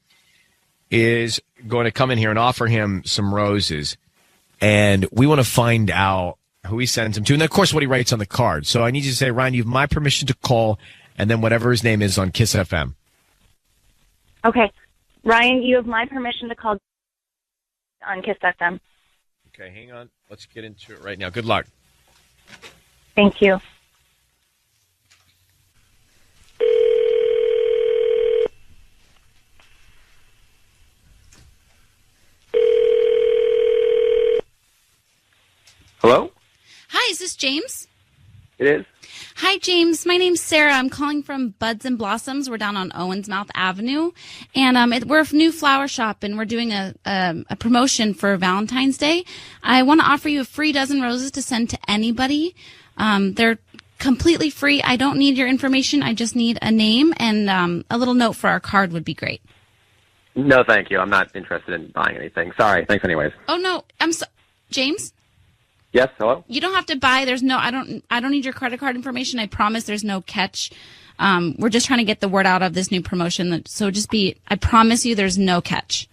is going to come in here and offer him some roses. And we want to find out who he sends them to. And, of course, what he writes on the card. So I need you to say, Ryan, you have my permission to call, and then whatever his name is on Kiss FM. Okay. Ryan, you have my permission to call on Kiss FM. Okay, hang on. Let's get into it right now. Good luck. Thank you. Hello? Hi, is this James? It is. Hi, James. My name's Sarah. I'm calling from Buds and Blossoms. We're down on Owensmouth Avenue, and we're a new flower shop, and we're doing a promotion for Valentine's Day. I want to offer you a free dozen roses to send to anybody. They're completely free. I don't need your information. I just need a name and a little note for our card would be great. No, thank you. I'm not interested in buying anything. Sorry. Thanks anyways. Oh no, James. Yes, hello? You don't have to buy. I don't need your credit card information. I promise there's no catch. We're just trying to get the word out of this new promotion. I promise you there's no catch.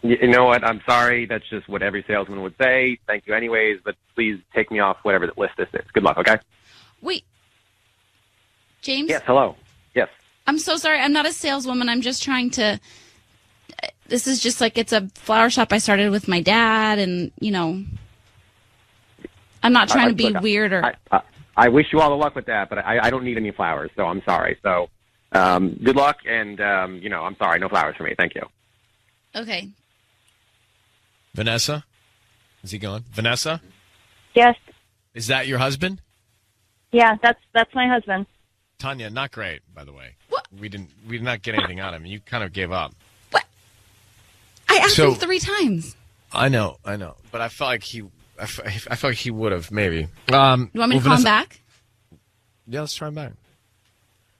You know what? I'm sorry. That's just what every salesman would say. Thank you anyways, but please take me off whatever the list this is. Good luck, okay? Wait. James? Yes, hello. Yes. I'm so sorry. I'm not a saleswoman. I'm just trying to... This is just like it's a flower shop I started with my dad, and, I'm not trying to be weird or... I wish you all the luck with that, but I don't need any flowers, so I'm sorry. So good luck, and, I'm sorry. No flowers for me. Thank you. Okay. Vanessa? Is he going? Vanessa? Yes. Is that your husband? Yeah, that's my husband. Tanya, not great, by the way. What? We did not get anything out of him. You kind of gave up. I asked him 3 times. I know. But I felt like he would have, maybe. You want me to call him back? Yeah, let's try him back.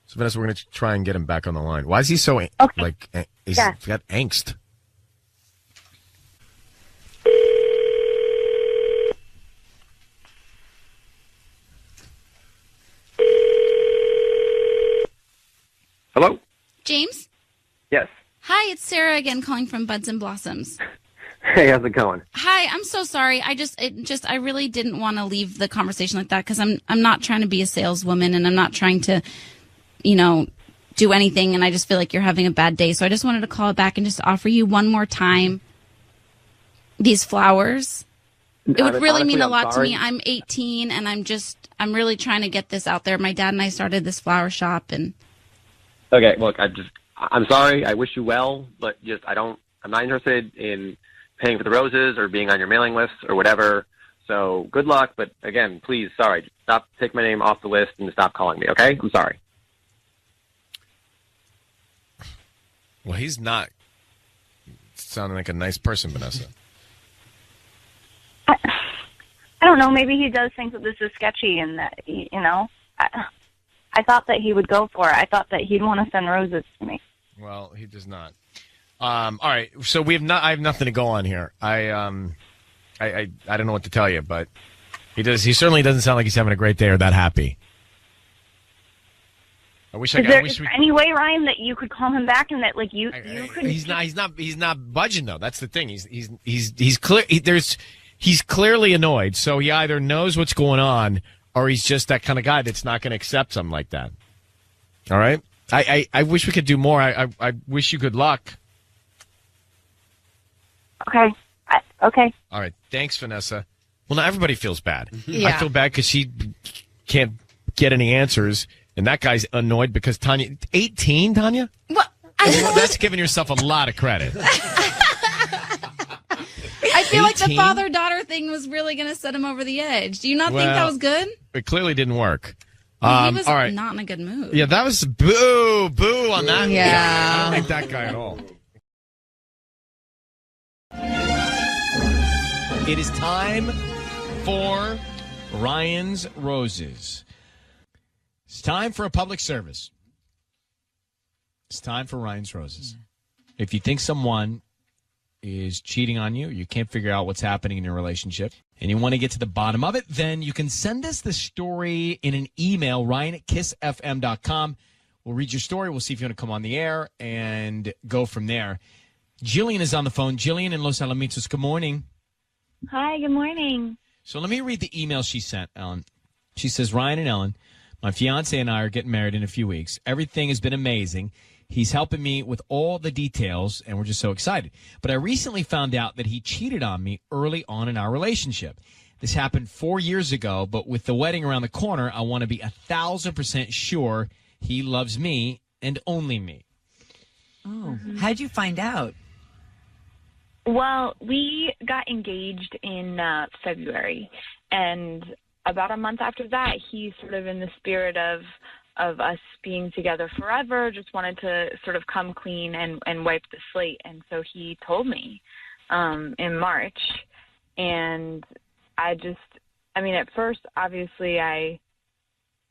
So, Vanessa, we're going to try and get him back on the line. Why is he so, he's got angst? Hello? James? Yes. Hi, it's Sarah again calling from Buds and Blossoms. Hey, how's it going? Hi, I'm so sorry. I really didn't want to leave the conversation like that because I'm not trying to be a saleswoman and I'm not trying to, do anything. And I just feel like you're having a bad day. So I just wanted to call back and just offer you one more time these flowers. It would really mean a lot to me. I'm 18 and I'm really trying to get this out there. My dad and I started this flower shop and. Okay, look, I'm sorry. I wish you well, but I'm not interested in paying for the roses or being on your mailing list or whatever. So good luck. But again, please, sorry, just stop, take my name off the list and stop calling me. Okay. I'm sorry. Well, he's not sounding like a nice person, Vanessa. I don't know. Maybe he does think that this is sketchy and that, I thought that he would go for it. I thought that he'd want to send roses to me. Well, he does not. All right. So I have nothing to go on here. I don't know what to tell you, but he certainly doesn't sound like he's having a great day or that happy. Is there any way, Ryan, that you could call him back and that you could? He's not budging though. That's the thing. He's clear. He's clearly annoyed. So he either knows what's going on or he's just that kind of guy that's not going to accept something like that. All right. I wish we could do more. I wish you good luck. Okay. Okay. All right. Thanks, Vanessa. Well, now everybody feels bad. Yeah. I feel bad because she can't get any answers, and that guy's annoyed because Tanya, 18, Tanya? What? That's giving yourself a lot of credit. I feel like the father-daughter thing was really going to set him over the edge. Do you not think that was good? It clearly didn't work. He was all right. not in a good mood. Yeah, that was boo on that. Yeah. I don't like that guy at all. It is time for Ryan's Roses. It's time for a public service. It's time for Ryan's Roses. If you think someone is cheating on you, you can't figure out what's happening in your relationship, and you want to get to the bottom of it, then you can send us the story in an email, ryan@kissfm.com. We'll read your story. We'll see if you want to come on the air and go from there. Jillian is on the phone. Jillian in Los Alamitos, good morning. Hi, good morning. So let me read the email she sent, Ellen. She says, Ryan and Ellen, my fiance and I are getting married in a few weeks. Everything has been amazing. He's helping me with all the details, and we're just so excited. But I recently found out that he cheated on me early on in our relationship. This happened 4 years ago, but with the wedding around the corner, I want to be 1,000% sure he loves me and only me. Oh, how'd you find out? Well, we got engaged in February, and about a month after that, he sort of, in the spirit of us being together forever, just wanted to sort of come clean and wipe the slate. And so he told me in March, and at first, obviously, I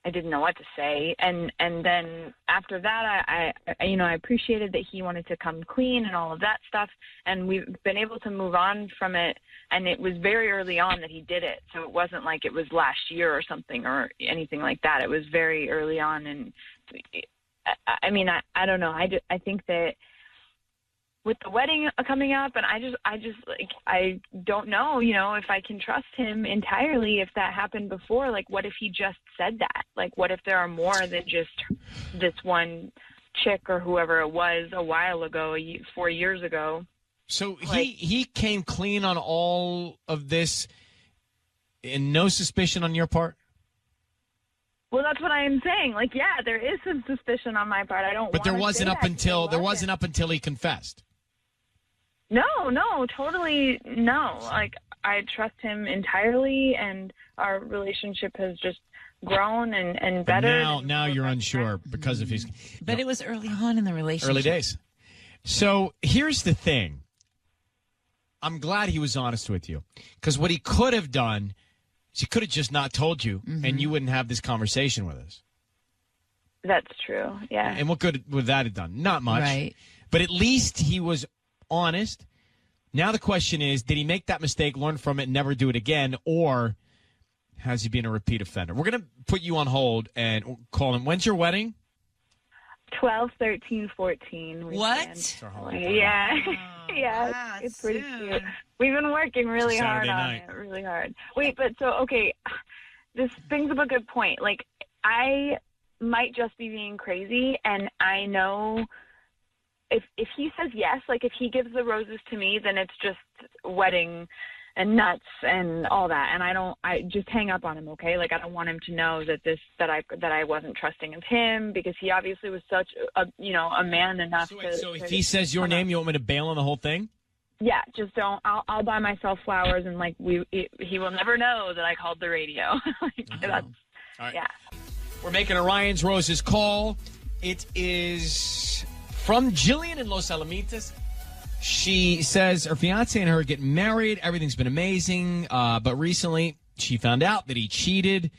didn't know what to say, and then after that, I appreciated that he wanted to come clean and all of that stuff, and we've been able to move on from it. And it was very early on that he did it, so it wasn't like it was last year or something or anything like that. It was very early on, and I don't know. I think that with the wedding coming up, and I don't know, if I can trust him entirely. If that happened before, like, what if he just said that? Like, what if there are more than just this one chick or whoever it was a while ago, 4 years ago? So he came clean on all of this, and no suspicion on your part? Well, that's what I am saying. Like, yeah, there is some suspicion on my part. I don't. But there wasn't up until he confessed. No, totally no. Like, I trust him entirely, and our relationship has just grown and better. But now you're unsure because of his. But it was early on in the relationship. Early days. So here's the thing. I'm glad he was honest with you, because what he could have done is he could have just not told you, and you wouldn't have this conversation with us. That's true. Yeah. And what good would that have done? Not much. Right. But at least he was honest. Now the question is, did he make that mistake, learn from it, and never do it again, or has he been a repeat offender? We're going to put you on hold and call him. When's your wedding? 12, 13, 14. What? Yeah. Yeah, it's pretty cute. We've been working really hard on it, really hard. Wait, but so, okay, this brings up a good point. Like, I might just be being crazy, and I know if he says yes, like if he gives the roses to me, then it's just wedding and nuts and all that. And I just hang up on him, okay? Like, I don't want him to know that I wasn't trusting of him, because he obviously was such a man enough So if he says your name, you want me to bail on the whole thing? Yeah, just don't. I'll buy myself flowers, and like he will never know that I called the radio. That's, all right. Yeah. We're making a Ryan's Roses call. It is from Jillian in Los Alamitos. She says her fiance and her get married. Everything's been amazing. But recently she found out that he cheated.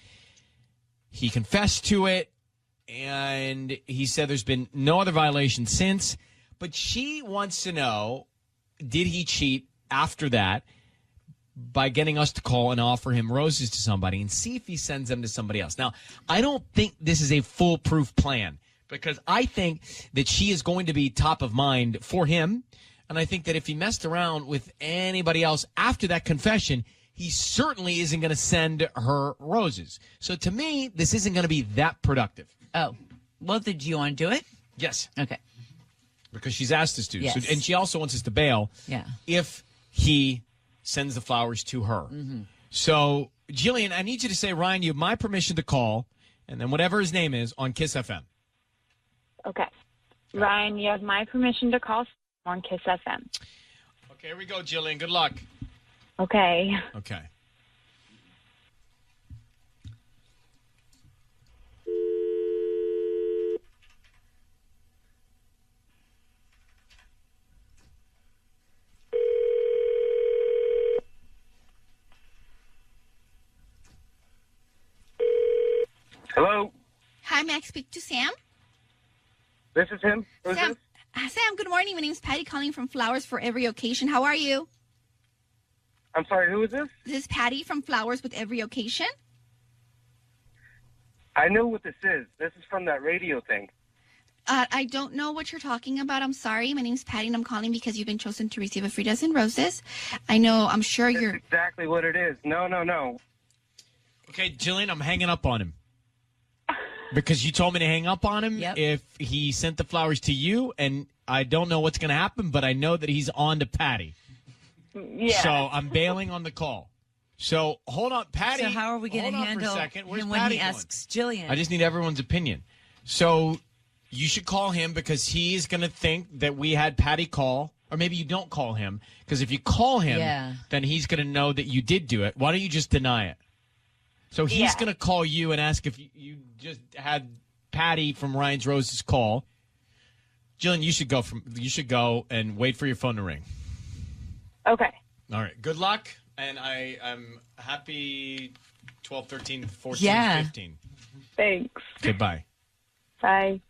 He confessed to it. And he said there's been no other violation since. But she wants to know, did he cheat after that by getting us to call and offer him roses to somebody and see if he sends them to somebody else? Now, I don't think this is a foolproof plan, because I think that she is going to be top of mind for him. And I think that if he messed around with anybody else after that confession, he certainly isn't going to send her roses. So to me, this isn't going to be that productive. Oh, well, did you want to do it? Yes. Okay. Because she's asked us to. Yes. So, and she also wants us to bail if he sends the flowers to her. Mm-hmm. So, Jillian, I need you to say, Ryan, you have my permission to call, and then whatever his name is, on Kiss FM. Okay. Ryan, you have my permission to call on Kiss FM. Okay, here we go, Jillian. Good luck. Okay. Okay. Hello? Hi, may I speak to Sam? This is him. Who's Sam, this? Sam, good morning. My name is Patty, calling from Flowers for Every Occasion. How are you? I'm sorry, who is this? This is Patty from Flowers with Every Occasion. I know what this is. This is from that radio thing. I don't know what you're talking about. I'm sorry. My name is Patty, and I'm calling because you've been chosen to receive a free dozen roses. I'm sure That's you're... exactly what it is. No. Okay, Jillian, I'm hanging up on him. Because you told me to hang up on him if he sent the flowers to you, and I don't know what's going to happen, but I know that he's on to Patty. Yeah. So I'm bailing on the call. So hold on, Patty. So how are we going to handle him when he asks Jillian? I just need everyone's opinion. So you should call him, because he's going to think that we had Patty call Or maybe you don't call him, because if you call him, then he's going to know that you did do it. Why don't you just deny it? So he's going to call you and ask if you just had Patty from Ryan's Roses call. Jillian, you should go and wait for your phone to ring. Okay. All right. Good luck, and I'm happy 12, 13, 14, 15. Thanks. Okay, bye. Bye.